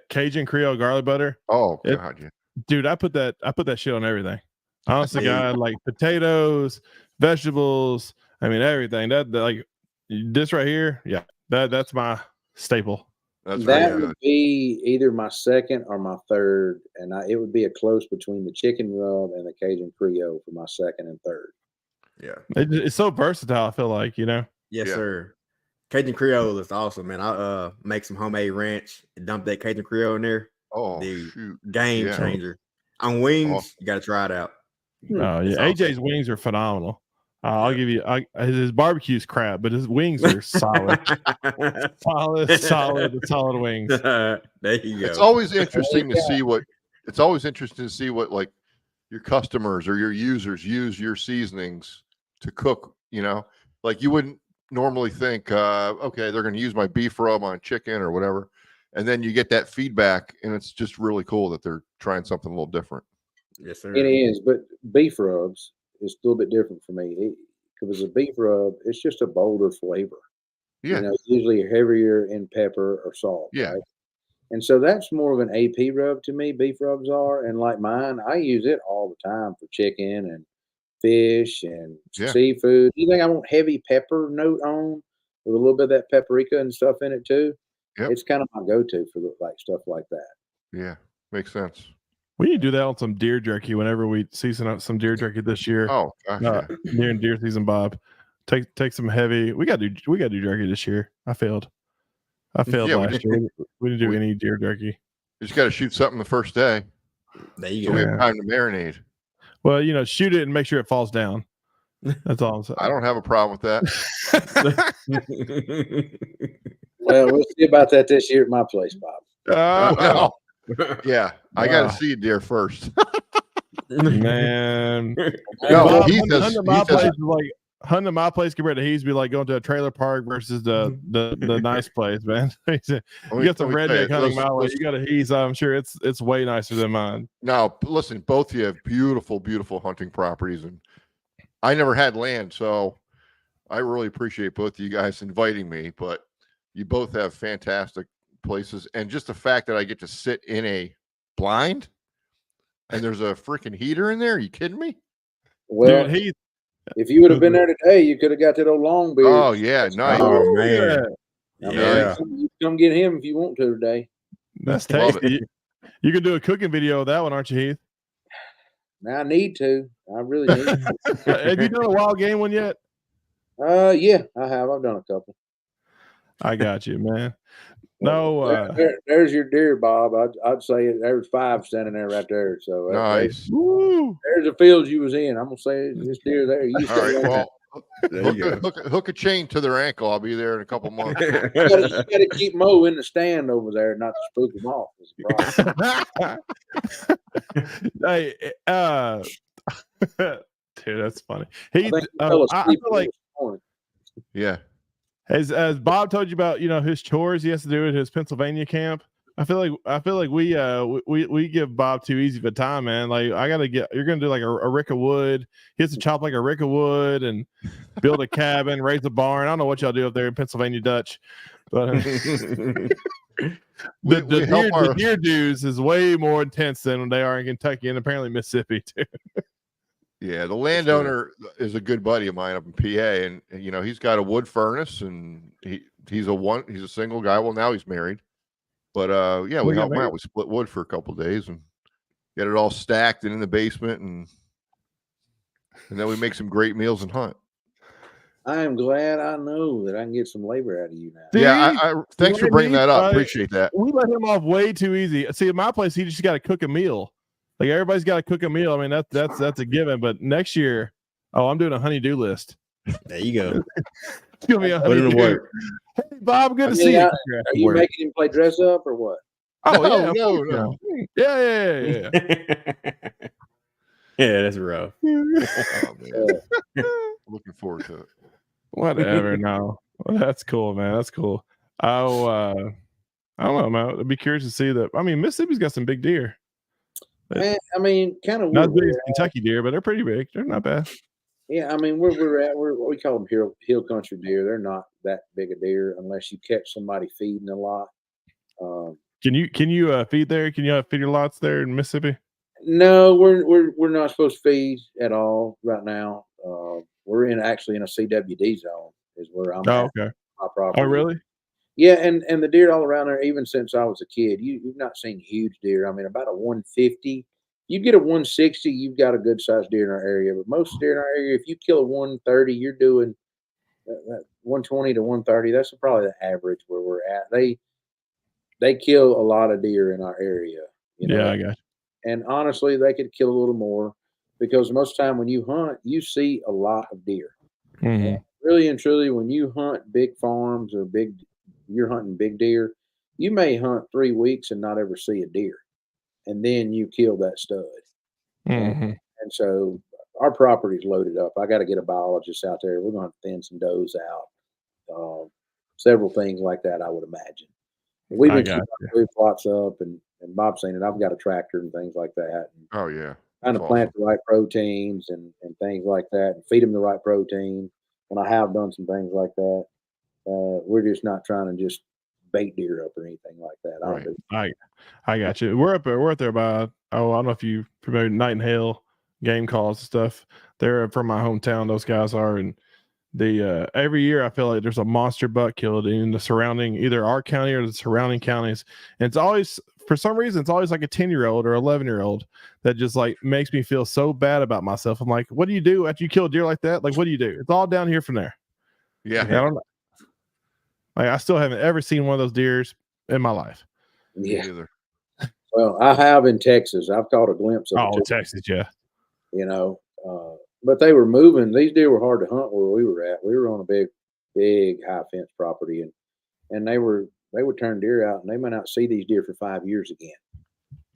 Cajun Creole garlic butter. Oh God, yeah. Dude, I put that shit on everything. Honestly, God, like potatoes, vegetables. I mean everything. That like this right here, yeah. That's my staple. That would be either my second or my third, and it would be a close between the chicken rub and the Cajun Creole for my second and third. Yeah, it's so versatile. I feel like Yes, sir. Cajun Creole is awesome, man. I make some homemade ranch and dump that Cajun Creole in there. Oh, shoot. Game changer. On wings, you got to try it out. Oh yeah, AJ's wings are phenomenal. I'll give you. His barbecue's crap, but his wings are solid, solid wings. There you go. It's always interesting to see what. It's always interesting to see what like your customers or your users use your seasonings to cook. You know, like you wouldn't normally think, okay, they're going to use my beef rub on chicken or whatever, and then you get that feedback, and it's just really cool that they're trying something a little different. Yes, sir. It is, but beef rubs is a little bit different for me. Because a beef rub, it's just a bolder flavor. Yeah, You know, usually heavier in pepper or salt. yeah, Right? And so that's more of an AP rub to me. Beef rubs are, and like mine, I use it all the time for chicken and fish and yeah. seafood. You think I want heavy pepper note on with a little bit of that paprika and stuff in it too? Yep. It's kind of my go-to for like stuff like that. Yeah, makes sense. We need to do that on some deer jerky whenever we season out some deer jerky this year. Oh gosh, yeah. During deer season, Bob. Take some heavy. We gotta do jerky this year. I failed Yeah, last year. We didn't do any deer jerky. You just got to shoot something the first day, There you so go. we have time to marinate. Well, you know, shoot it and make sure it falls down. That's all I'm saying. I don't have a problem with that. Well, we'll see about that this year at my place, Bob. Well, yeah, I got Wow. to see a deer first. Man. No, Bob, Heath has- hunting at my Heath has- place is like hunting at my place compared to Heath's be like going to a trailer park versus the nice place, man. You got some redneck hunting my way. You got a Heath's, I'm sure it's way nicer than mine. Now, listen, both of you have beautiful, beautiful hunting properties, and I never had land, so I really appreciate both of you guys inviting me. But you both have fantastic places, and just the fact that I get to sit in a blind and there's a freaking heater in there. Are you kidding me? Well, Dude, Heath, if you would have been there today, you could have got that old long beard. Oh yeah, nice. Oh man. I mean, Yeah. you come get him if you want to today. that's Love tasty. You can do a cooking video of that one, aren't you, Heath? Now I need to. I really need to. Have you done a wild game one yet? Yeah, I have. I've done a couple. I got you, man. No, There's your deer, Bob. I'd say there's 5 standing there right there. So Nice. woo. there's the fields you was in. I'm gonna say this deer there. You All right. Well, There you go. hook a chain to their ankle. I'll be there in a couple months. you gotta keep Mo in the stand over there, not to spook him off. Is the problem. Hey, dude, that's funny. I He, think I fell feel asleep like this morning. Yeah. as Bob told you about, you know, his chores he has to do at his Pennsylvania camp. I feel like we give Bob too easy of a time, man. Like you're gonna do like a rick of wood. He has to chop like a rick of wood and build a cabin, raise a barn. I don't know what y'all do up there in Pennsylvania Dutch, but the deer dues is way more intense than they are in Kentucky and apparently Mississippi too. Yeah, the landowner is a good buddy of mine up in PA, and you know he's got a wood furnace, and he's a single guy. Well, now he's married, but yeah, we helped him out. We split wood for a couple of days and get it all stacked and in the basement, and then we make some great meals and hunt. I am glad I know that I can get some labor out of you now. Yeah, I thanks for bringing that up. Appreciate that. We let him off way too easy. See, at my place, he just got to cook a meal. Like everybody's got to cook a meal. I mean, that's a given. But next year, I'm doing a honey-do list. There you go. Give me a Put in the honey-do. work. Hey, Bob, good to I see mean, you. Are you making him play dress up or what? Oh No, yeah, no. yeah. Yeah, that's rough. Oh, man. Looking forward to it. Whatever. No, well, that's cool, man. That's cool. I don't know, man. I'd be curious to see that. I mean, Mississippi's got some big deer. Man, I mean, kind of Not as big as Kentucky deer, but they're pretty big. They're not bad. Yeah, I mean, where we're at, we call them hill country deer. They're not that big a deer unless you catch somebody feeding a lot. Can you feed there? Can you feed your lots there in Mississippi? No, we're not supposed to feed at all right now. We're actually in a CWD zone is where I'm Oh, at. okay. My property. Oh, really? Yeah, and the deer all around there, even since I was a kid, you've not seen huge deer. I mean, about a 150. You get a 160, you've got a good sized deer in our area. But most deer in our area, if you kill a 130, you're doing 120 to 130. That's probably the average where we're at. They kill a lot of deer in our area. You know? Yeah, I got you. And honestly, they could kill a little more. because most of the time when you hunt, you see a lot of deer. Mhm. And really and truly, when you hunt big farms or you're hunting big deer, you may hunt 3 weeks and not ever see a deer, and then you kill that stud. And, Mhm. and so our property's loaded up. I got to get a biologist out there. We're going to thin some does out, several things like that. I would imagine. We've I been got keeping our food plots up, and Bob's saying it. I've got a tractor and things like that, and Oh yeah, trying that's to plant awesome. the right proteins and things like that, and feed them the right protein. When I have done some things like that, we're just not trying to just bait deer up or anything like that. I don't Right. do. I got you. We're up there by I don't know if you promote Night and Hail game calls and stuff. They're from my hometown, those guys are, and the every year I feel like there's a monster buck killed in the surrounding either our county or the surrounding counties. And it's always for some reason it's always like a 10-year-old or 11-year-old that just like makes me feel so bad about myself. I'm like, what do you do after you kill a deer like that? Like, what do you do? It's all down here from there. Yeah. I don't know. Like, I still haven't ever seen one of those deers in my life. Me Yeah. either. Well, I have in Texas. I've caught a glimpse of it Oh, too. Texas, yeah. You know, but they were moving. These deer were hard to hunt where we were at. We were on a big high fence property, and they would turn deer out, and they might not see these deer for 5 years again.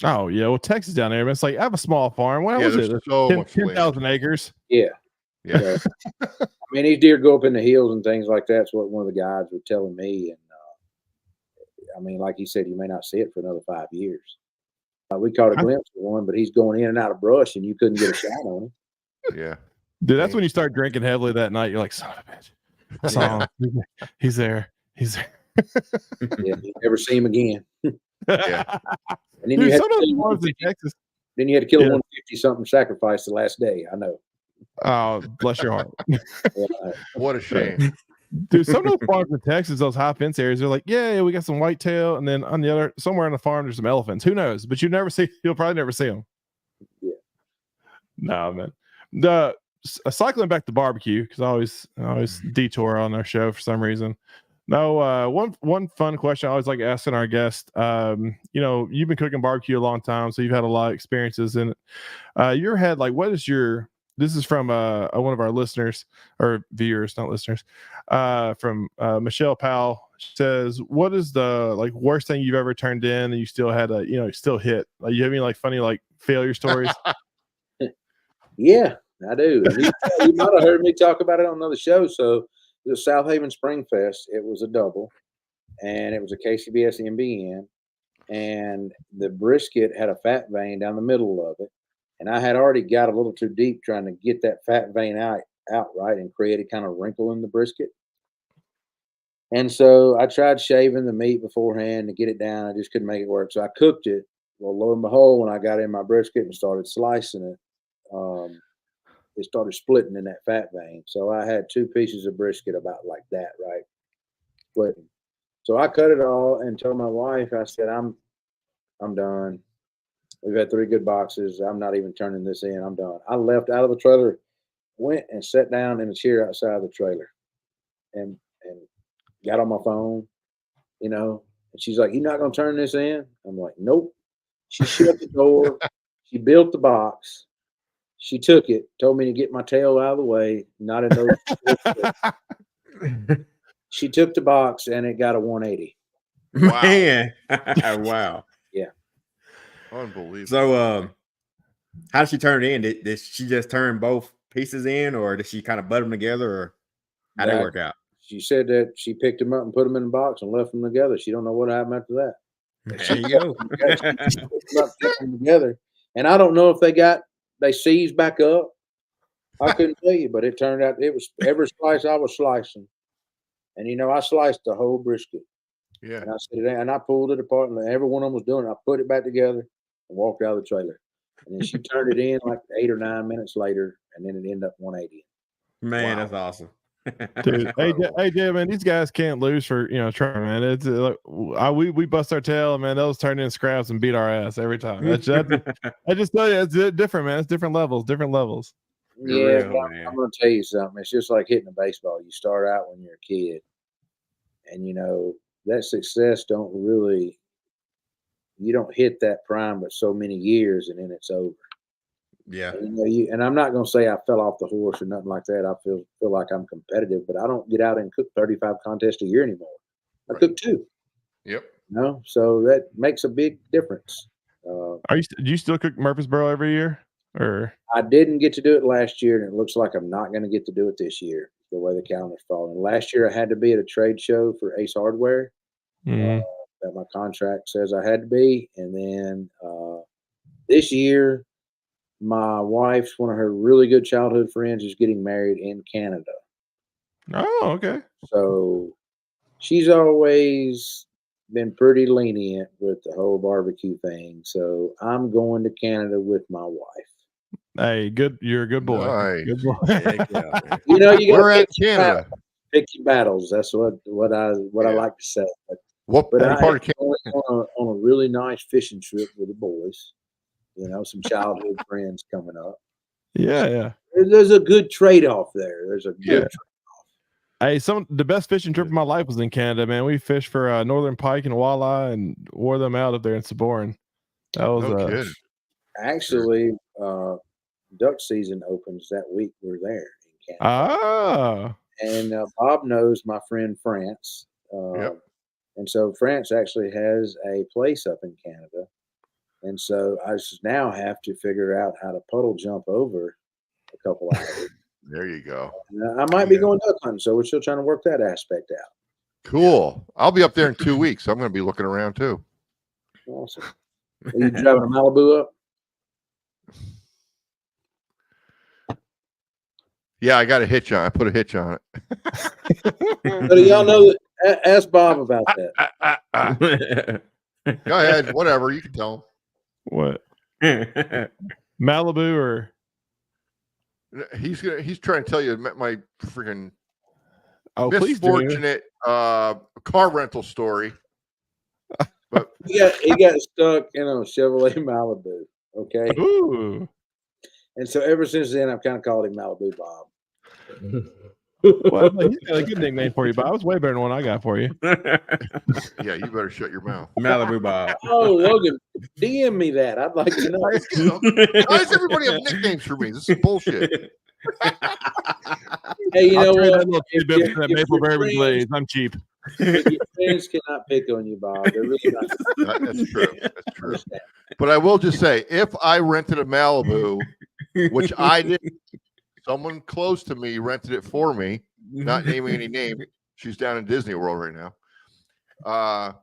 Oh, yeah. Well, Texas down there, it's like I have a small farm. What Yeah, was there's it? so much land. 10,000 acres. Yeah. Yeah. So, I mean, these deer go up in the hills and things like that. That's what one of the guides was telling me. And I mean, like he said, you may not see it for another 5 years. We caught a glimpse of one, but he's going in and out of brush, and you couldn't get a shot on him. Yeah. Dude, that's when you start drinking heavily that night. You're like, son of a bitch. I saw him. He's there. He's there. Yeah, you never see him again. Yeah. And then Dude, you had some to of kill those a farms in 150. Texas. Then you had to kill a Yeah. 150 something sacrifice the last day. I know. Oh, bless your heart. Yeah, What a shame. Dude, some of those farms in Texas, those high fence areas, they're like, yeah, we got some whitetail, and then on the other, somewhere on the farm, there's some elephants. Who knows? But you'll probably never see them. Yeah. No, man. The cycling back to barbecue, because I always detour on our show for some reason. No, one fun question I always like asking our guests. You've been cooking barbecue a long time, so you've had a lot of experiences in it. You ever had like, what is your? This is from one of our listeners or viewers, not listeners. From Michelle Powell. She says, "What is the like worst thing you've ever turned in and you still had still hit? Like, you have any like funny like failure stories?" Yeah, I do. And you might have heard me talk about it on another show. So the South Haven Spring Fest, it was a double, and it was a KCBS MBN, and the brisket had a fat vein down the middle of it, and I had already got a little too deep trying to get that fat vein out right and create a kind of wrinkle in the brisket. And so I tried shaving the meat beforehand to get it down. I just couldn't make it work. So I cooked it. Well, lo and behold, when I got in my brisket and started slicing it, it started splitting in that fat vein. So I had 2 pieces of brisket about like that, right? Splitting. So I cut it all and told my wife, I said, I'm done. We've had 3 good boxes. I'm not even turning this in. I'm done. I left out of the trailer, went and sat down in a chair outside the trailer and got on my phone, and she's like, "You're not gonna turn this in?" I'm like, "Nope." She shut the door. She built the box. She took it, told me to get my tail out of the way, not in those. She took the box and it got a 180. Wow. Man. Wow. Yeah. Unbelievable. So how did she turn it in? Did she just turn both pieces in, or did she kind of butt them together, or how did it work out? She said that she picked them up and put them in a box and left them together. She don't know what happened after that. There you go. She kept them together. And I don't know if they seized back up. I couldn't tell you, but it turned out it was every slice I was slicing. And I sliced the whole brisket. Yeah. And I set it down, and I pulled it apart, and every one of them was doing it. I put it back together and walked out of the trailer. And then she turned it in like 8 or 9 minutes later, and then it ended up 180. Man, Wow. that's awesome. Dude, AJ, man, these guys can't lose for trying, man. It's we bust our tail, man. Those turn in scraps and beat our ass every time. I just tell you, it's different, man. It's different levels. Yeah, Real, but I'm gonna tell you something. It's just like hitting a baseball. You start out when you're a kid, and that success you don't hit that prime but so many years, and then it's over. Yeah. And I'm not going to say I fell off the horse or nothing like that. I feel like I'm competitive, but I don't get out and cook 35 contests a year anymore. I cook 2. Yep. So that makes a big difference. Do you still cook Murfreesboro every year, or? I didn't get to do it last year, and it looks like I'm not going to get to do it this year. The way the calendar's falling. Last year, I had to be at a trade show for Ace Hardware. That my contract says I had to be, and then this year, my wife's one of her really good childhood friends is getting married in Canada. Oh, okay. So she's always been pretty lenient with the whole barbecue thing. So I'm going to Canada with my wife. Hey, good. You're a good boy. Nice. Good boy. You know, you We're got at Canada. pick your battles. That's what I like to say. What But I part am going on a really nice fishing trip with the boys. You know, some childhood friends coming up. Yeah. There's a good trade-off there. There's a good Hey, the best fishing trip of my life was in Canada, man. We fished for northern pike and walleye and wore them out up there in Saborn. That was no kidding. Actually, duck season opens that week. We're there in Canada. Ah. And Bob knows my friend France. Yep. And so France actually has a place up in Canada. And so I just now have to figure out how to puddle jump over a couple hours. There you go. I might be going duck hunting, so we're still trying to work that aspect out. Cool. I'll be up there in 2 weeks. I'm going to be looking around too. Awesome. Are you driving a Malibu up? Yeah, I got a hitch on. I put a hitch on it. So do y'all know that? Ask Bob about that. Go ahead. Whatever. You can tell him. What? Malibu or? He's trying to tell you my freaking misfortunate car rental story. But he got stuck in a Chevrolet Malibu. Okay. Ooh. And so ever since then, I've kind of called him Malibu Bob. Well, he's got a good nickname for you, but I was way better than one I got for you. Yeah, you better shut your mouth. Malibu Bob. Oh, Logan, DM me that. I'd like to know. Why does everybody have nicknames for me? This is bullshit. Hey, you know what? That maple bourbon glaze. I'm cheap. Your friends cannot pick on you, Bob. They're really not. That's true. That's true. But I will just say, if I rented a Malibu, which I did, someone close to me rented it for me, not naming any name. She's down in Disney World right now.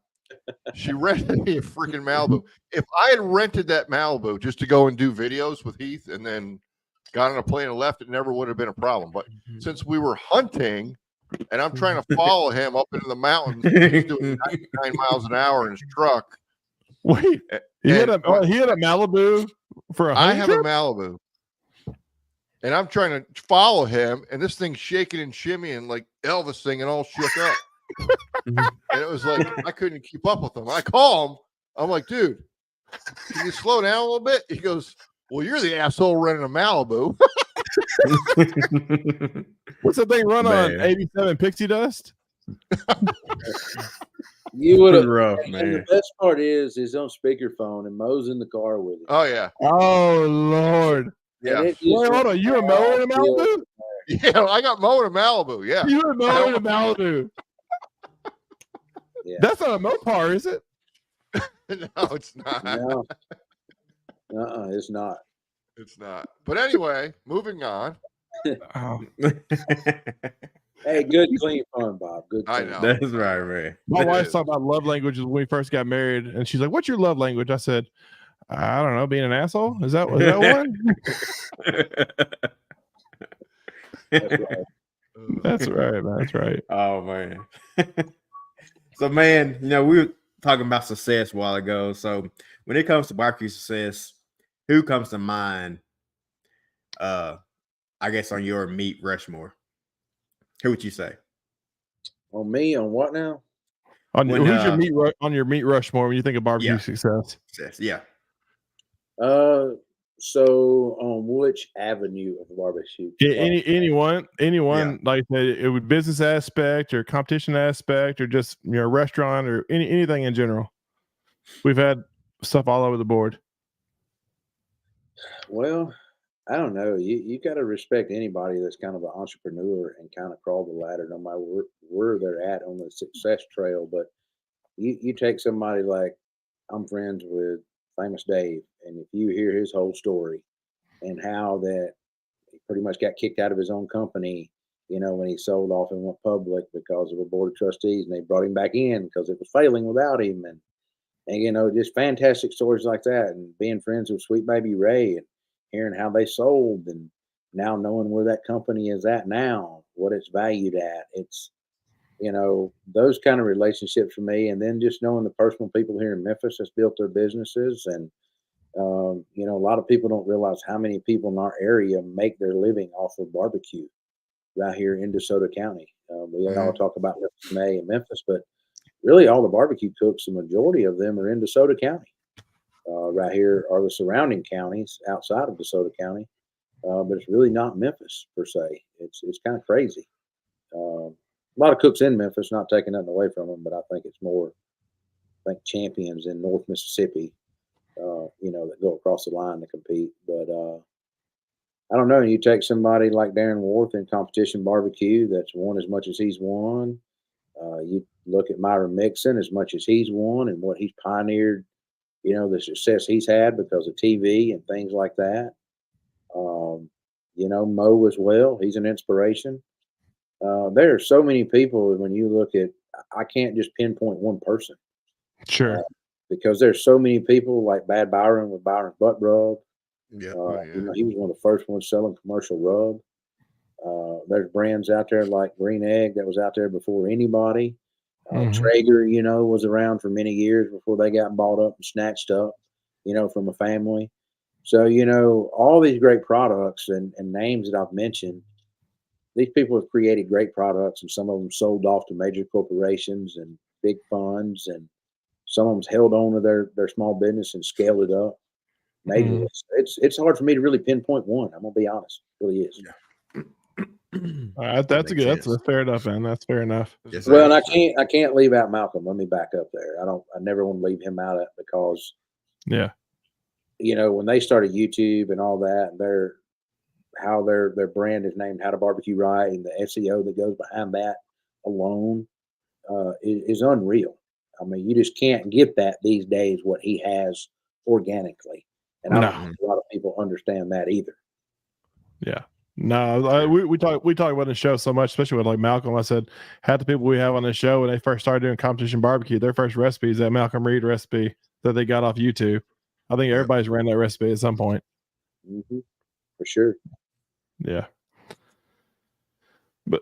She rented me a freaking Malibu. If I had rented that Malibu just to go and do videos with Heath and then got on a plane and left, it never would have been a problem. But since we were hunting and I'm trying to follow him up into the mountains, he's doing 99 miles an hour in his truck. Wait, he had a Malibu for a hunting I have trip? a Malibu. And I'm trying to follow him, and this thing's shaking and shimmying like Elvis thing and all shook up. And it was like, I couldn't keep up with him. I call him. I'm like, dude, can you slow down a little bit? He goes, well, you're the asshole renting a Malibu. What's that thing run on? 87 pixie dust? You would have rough, and man. the best part is he's on speakerphone and Mo's in the car with him. Oh, yeah. Oh, Lord. Yeah. Wait, hold on. You a Mo in a Malibu? Yeah, I got Mo in a Malibu. Yeah. You a Mo in a Malibu? Yeah. That's not a Mopar, is it? No, it's not. No. It's not. It's not. But anyway, moving on. Oh. Hey, good, clean fun, Bob. Good. I clean. know. That's right, man. My It wife is. talked about love languages when we first got married, and she's like, "What's your love language?" I said, "I don't know, being an asshole. Is that one?" That's right. That's right, man. That's right. Oh man. So man, we were talking about success a while ago. So when it comes to barbecue success, who comes to mind? I guess on your meat Rushmore. Who would you say? On me, on what now? On When, who's your meat meat Rushmore when you think of barbecue yeah. success? Success, yeah. So on which avenue of barbecue? Anyone, like I said, it would business aspect or competition aspect or just restaurant or anything in general. We've had stuff all over the board. Well, I don't know. You got to respect anybody that's kind of an entrepreneur and kind of crawl the ladder, no matter where they're at on the success trail. But you take somebody like I'm friends with Famous Dave, and if you hear his whole story and how that he pretty much got kicked out of his own company, when he sold off and went public because of a board of trustees, and they brought him back in because it was failing without him, and just fantastic stories like that, and being friends with Sweet Baby Ray and hearing how they sold, and now knowing where that company is at now, what it's valued at. It's those kind of relationships for me, and then just knowing the personal people here in Memphis that's built their businesses, and a lot of people don't realize how many people in our area make their living off of barbecue right here in DeSoto County. We all talk about Memphis May and Memphis, but really all the barbecue cooks, the majority of them are in DeSoto County. Right here are the surrounding counties outside of DeSoto County, but it's really not Memphis per se. It's kind of crazy. A lot of cooks in Memphis, not taking nothing away from them, but I think it's more, champions in North Mississippi, that go across the line to compete. But I don't know. You take somebody like Darren Worth in competition barbecue that's won as much as he's won. You look at Myron Mixon, as much as he's won and what he's pioneered, the success he's had because of TV and things like that. Mo as well. He's an inspiration. There are so many people when you look at, I can't just pinpoint one person. Sure. Because there's so many people like Bad Byron with Byron's Butt Rub. Yeah. He was one of the first ones selling commercial rub. There's brands out there like Green Egg that was out there before anybody. Traeger, was around for many years before they got bought up and snatched up, from a family. So, all these great products and names that I've mentioned, these people have created great products, and some of them sold off to major corporations and big funds, and some of them's held on to their small business and scaled it up. Majorly. It's hard for me to really pinpoint one. I'm gonna be honest. It really is. Yeah. That's a good. That's fair enough, man. That's fair enough. Yes, well, and I can't leave out Malcolm. Let me back up there. I never want to leave him out of it because when they started YouTube and all that, their brand is named How to Barbecue Right, and the SEO that goes behind that alone is unreal. I mean, you just can't get that these days, what he has organically. And I don't think a lot of people understand that either. Yeah. No, we talk about the show so much, especially with like Malcolm. I said, half the people we have on the show when they first started doing competition barbecue, their first recipe is that Malcolm Reed recipe that they got off YouTube. I think everybody's ran that recipe at some point. For sure. Yeah. But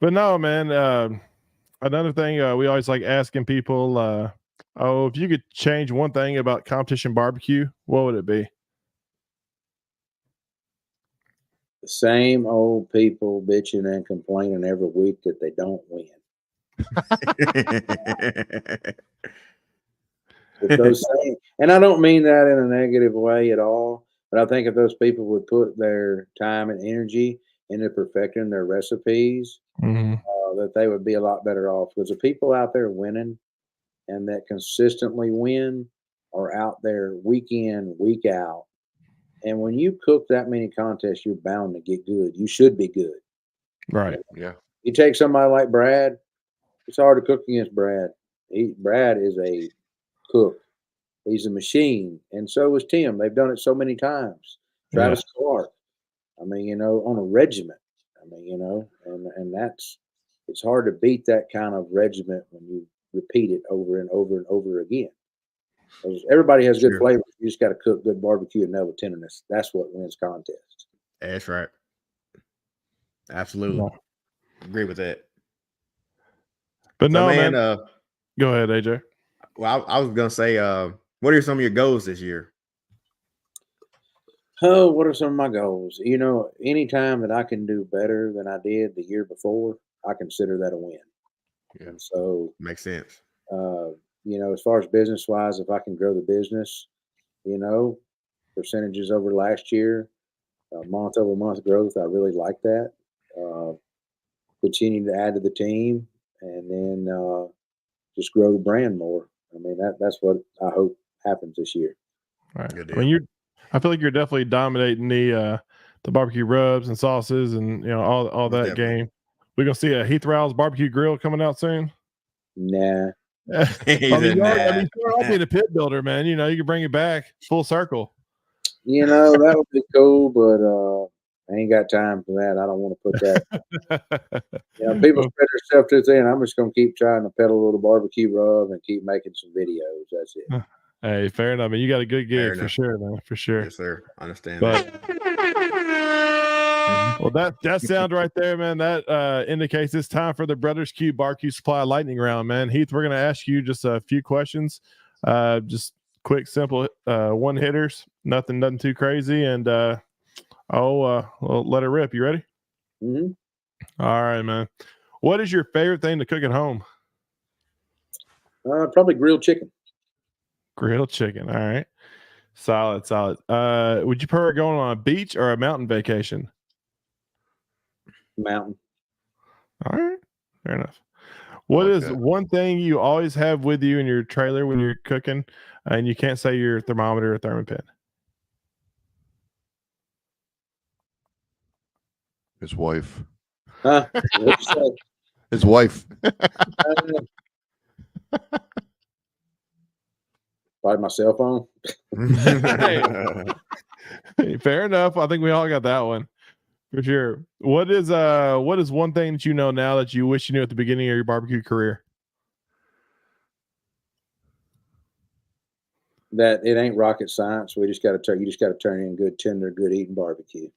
no, man. Another thing we always like asking people, if you could change one thing about competition barbecue, what would it be? The same old people bitching and complaining every week that they don't win. And I don't mean that in a negative way at all, but I think if those people would put their time and energy into perfecting their recipes, that they would be a lot better off. Because the people out there winning and that consistently win are out there week in, week out. And when you cook that many contests, you're bound to get good. You should be good. Right. Yeah. You take somebody like Brad, it's hard to cook against Brad. Brad is a cook. He's a machine. And so is Tim. They've done it so many times. Travis Clark. I mean, on a regiment. I mean, and it's hard to beat that kind of regiment when you repeat it over and over and over again. Everybody has good flavors. You just got to cook good barbecue and know tenderness. That's what wins contests. That's right. Absolutely. Agree with that. But so, no, man. Go ahead, AJ. Well, I was going to say, what are some of your goals this year? Oh, what are some of my goals? Anytime that I can do better than I did the year before, I consider that a win. Yeah. And so makes sense. As far as business wise, if I can grow the business, percentages over last year, month over month growth, I really like that. Continue to add to the team, and then just grow the brand more. I mean, that's what I hope happens this year. Right. I mean, I feel like you're definitely dominating the barbecue rubs and sauces and all that game. We're gonna see a Heath Riles barbecue grill coming out soon. Nah. I mean, you're all being a pit builder, man. You can bring it back full circle. That would be cool, but I ain't got time for that. I don't want to put that. People spread themselves too thin. I'm just gonna keep trying to peddle a little barbecue rub and keep making some videos. That's it. Hey, fair enough. I mean, you got a good gig for sure, man. For sure. Yes, sir. I understand that. that. Well, that sound right there, man. That indicates it's time for the Brothers Cube Barbecue Supply lightning round, man. Heath, we're gonna ask you just a few questions, just quick, simple, one hitters, nothing too crazy, and we'll let it rip. You ready? Mm-hmm. All right, man. What is your favorite thing to cook at home? Probably grilled chicken. Grilled chicken. All right. Solid. Would you prefer going on a beach or a mountain vacation? Mountain. All right. Fair enough. What is one thing you always have with you in your trailer when you're cooking, and you can't say your thermometer or thermopin? His wife. Huh? What'd you say? His wife. Probably my cell phone. Hey, fair enough. I think we all got that one for sure. What is one thing that you know now that you wish you knew at the beginning of your barbecue career? That it ain't rocket science. You just got to turn in good tender, good eating barbecue.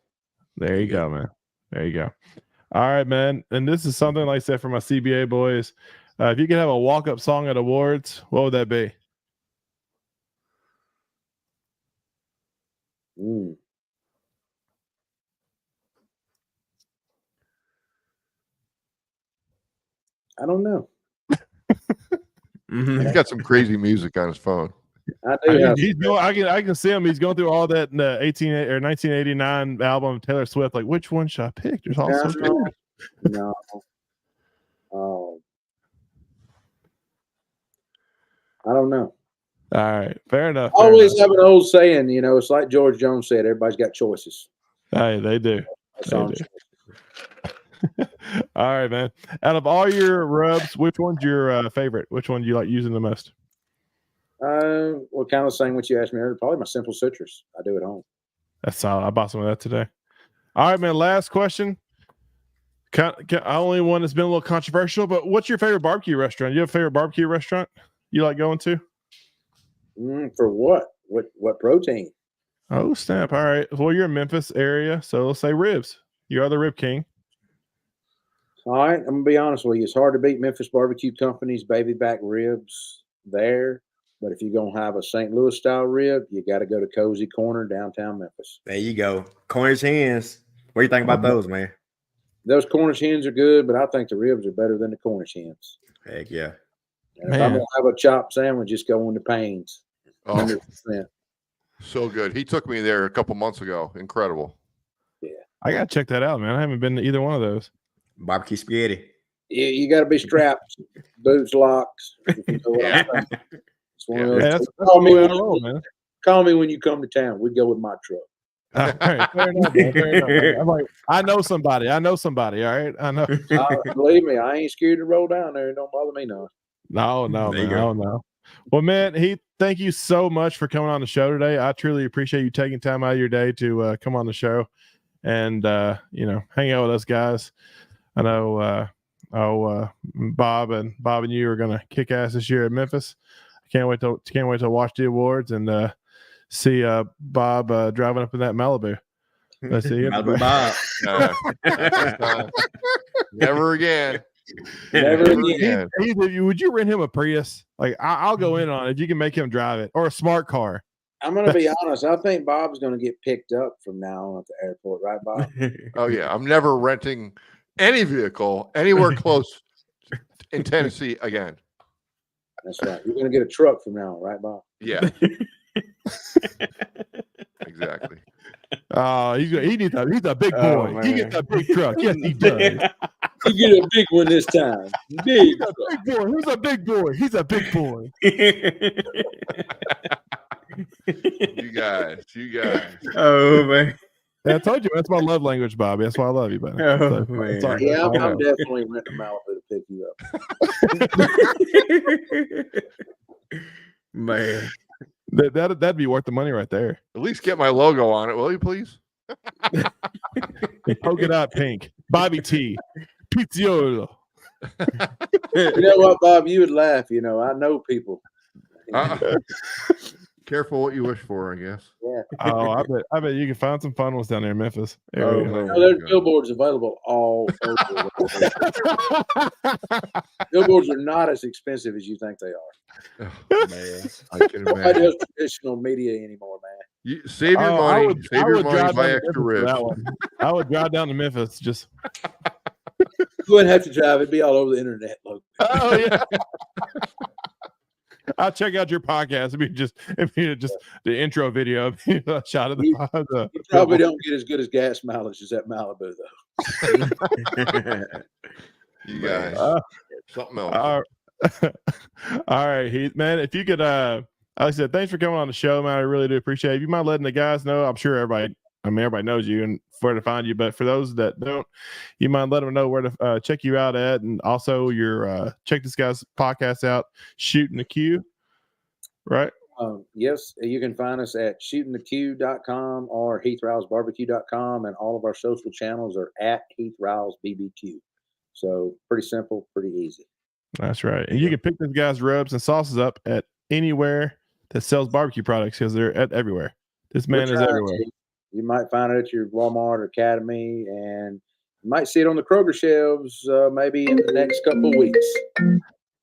There you go, man. There you go. All right, man. And this is something like I said for my CBA boys. If you could have a walk-up song at awards, what would that be? I don't know. He's got some crazy music on his phone. I do. I can see him. He's going through all that 1989 album of Taylor Swift. Like, which one should I pick? There's all so good. No. I don't know. All right, fair enough. I always have an old saying, it's like George Jones said, everybody's got choices. Hey, they do. All right, man. Out of all your rubs, which one's your favorite? Which one do you like using the most? Kind of the same what you asked me earlier. Probably my simple citrus. I do at home. That's solid. I bought some of that today. All right, man. Last question. I only one that's been a little controversial, but what's your favorite barbecue restaurant? You have a favorite barbecue restaurant you like going to? For what? What protein? Oh, snap. All right. Well, you're in Memphis area, so let's say ribs. You are the Rib King. All right. I'm going to be honest with you. It's hard to beat Memphis Barbecue Company's baby back ribs there. But if you're going to have a St. Louis style rib, you got to go to Cozy Corner, downtown Memphis. There you go. Cornish hens. What do you think about those, man? Those Cornish hens are good, but I think the ribs are better than the Cornish hens. Heck yeah. And if I'm going to have a chopped sandwich, just go into Payne's. 100%. So good. He took me there a couple months ago. Incredible. Yeah. I got to check that out, man. I haven't been to either one of those. Barbecue spaghetti. Yeah, you got to be strapped, boots locked. Call me when you come to town. We go with my truck. All right, fair enough, man, fair enough, man. I'm like, I know somebody. All right, I know. Believe me, I ain't scared to roll down there. It don't bother me none. No. Well, man, Heath, thank you so much for coming on the show today. I truly appreciate you taking time out of your day to come on the show and hang out with us guys. I know Bob and you are gonna kick ass this year at Memphis. Can't wait to watch the awards and see Bob driving up in that Malibu. Let's see him. Malibu Bob. Never again. Never again. Would you rent him a Prius? Like I'll go in on it if you can make him drive it, or a smart car. I'm gonna be honest. I think Bob's gonna get picked up from now on at the airport, right, Bob? Oh yeah, I'm never renting any vehicle anywhere close in Tennessee again. That's right. You're gonna get a truck from now on, right, Bob? Yeah. Exactly. He's a big boy. He gets a big truck. Yes, he does. You get a big one this time. Big boy. Who's a big boy? He's a big boy. You guys. Oh man. Yeah, I told you that's my love language, Bobby. That's why I love you, buddy. Oh, So, man. it's all right. Yeah, I know. I'm definitely renting a Malibu to pick you up. Man. That'd be worth the money right there. At least get my logo on it, will you please? Poke it out pink. Bobby T. Pizziolo. You know what, Bob? You would laugh. I know people. Careful what you wish for, I guess. Yeah. Oh, I bet you can find some fun ones down there in Memphis. Oh, area. man. There's billboards available all over. Billboards are not as expensive as you think they are. Oh, man, I can Nobody imagine. does traditional media anymore, man. You save your Oh, money. Save your money. drive Buy down to extra Memphis for ribs. that one. I would drive down to Memphis just. You wouldn't have to drive; it'd be all over the internet. Look. Oh yeah. I'll check out your podcast. It'd be just the intro video, a shot of the. You probably don't get as good as gas mileage as that Malibu, though. You guys. Something else. All right, Heath, man. If you could, like I said, thanks for coming on the show, man. I really do appreciate it. If you mind letting the guys know, I'm sure everybody knows you and where to find you. But for those that don't, you mind letting them know where to check you out at, and also your check this guy's podcast out, Shooting the Q, right? Yes, you can find us at shootingtheq.com or heathrilesbarbecue.com, and all of our social channels are at Heath Riles BBQ. So pretty simple, pretty easy. That's right. And you can pick this guy's rubs and sauces up at anywhere that sells barbecue products because they're everywhere. This man is everywhere. You might find it at your Walmart or Academy, and you might see it on the Kroger shelves maybe in the next couple of weeks.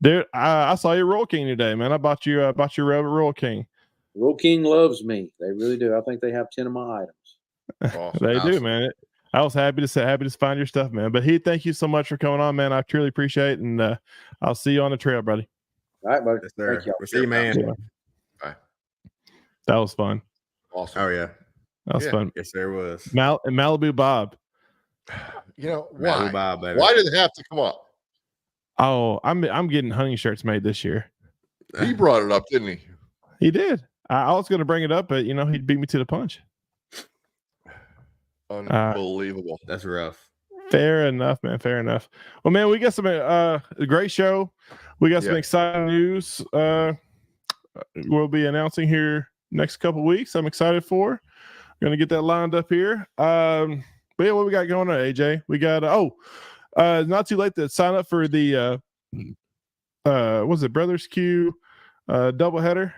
Dude, I saw your Roll King today, man. I bought your rub at Roll King. Roll King loves me. They really do. I think they have 10 of my items. Awesome. They do, man. I was happy to find your stuff, man. But Heath, thank you so much for coming on, man. I truly appreciate it, and I'll see you on the trail, buddy. All right, buddy. Yes, sir. Thank you. We'll see you, man. Yeah. Bye. That was fun. Awesome. Oh yeah. That was fun. Yes, there was. Malibu Bob. Why? Bye, baby. Why did it have to come up? Oh, I'm getting hunting shirts made this year. He brought it up, didn't he? He did. I was going to bring it up, but he beat me to the punch. Unbelievable. That's rough. Fair enough, man. Fair enough. Well, man, we got some a great show. We got some exciting news. We'll be announcing here next couple weeks. I'm excited for. Going to get that lined up here. But yeah, what we got going on, AJ? We got not too late to sign up for the was it Brothers Q doubleheader?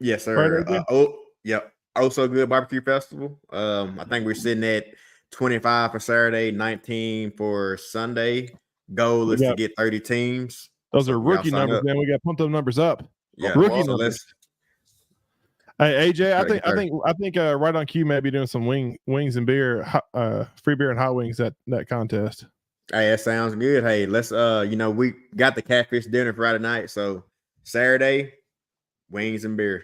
Yes, sir. Right, Yep. Also Good Barbecue Festival. I think we're sitting at 25 for Saturday, 19 for Sunday. Goal is to get 30 teams. Those are rookie numbers, man. We got to pump those numbers up. Yeah, rookie numbers. Hey AJ, I think Right on Cue may be doing some wings and beer, free beer and hot wings that contest. Hey, that sounds good. Hey, let's we got the catfish dinner Friday night, so Saturday, wings and beer.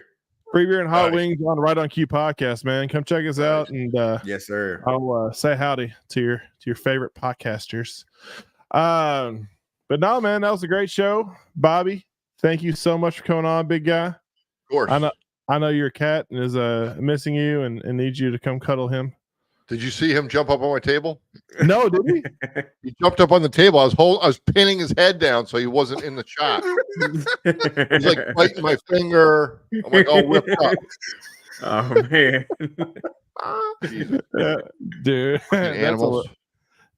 Free beer and hot wings on Right on Cue podcast, man. Come check us out, and yes, sir. I'll say howdy to your favorite podcasters. But no, man, that was a great show, Bobby. Thank you so much for coming on, big guy. Of course. I know your cat is missing you and needs you to come cuddle him. Did you see him jump up on my table? No, did he? He jumped up on the table. I was pinning his head down so he wasn't in the shot. He's like biting my finger. I'm like, all whipped up. Oh man. Dude. Animals.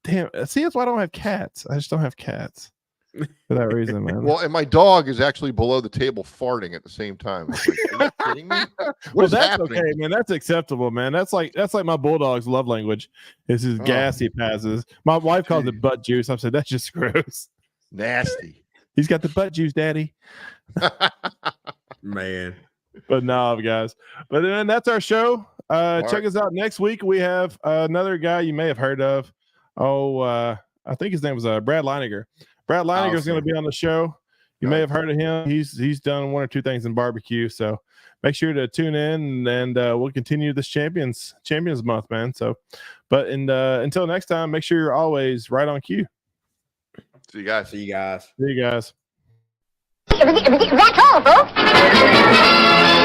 Damn. See, that's why I don't have cats. I just don't have cats. For that reason, man. Well, and my dog is actually below the table farting at the same time. Like, are you kidding me? Well, that's happening? Okay, man. That's acceptable, man. That's like my bulldog's love language. Is his gas he passes. My wife calls it butt juice. I said that's just gross. Nasty. He's got the butt juice, daddy. Man. But no, guys. But then that's our show. Check us out next week. We have another guy you may have heard of. I think his name was Brad Leininger. Brad Leininger is going to be on the show. You may have heard of him. He's done one or two things in barbecue. So make sure to tune in, and we'll continue this Champions Month, man. So, but until next time, make sure you're always right on cue. See you guys. See you guys. See you guys. That's all, folks.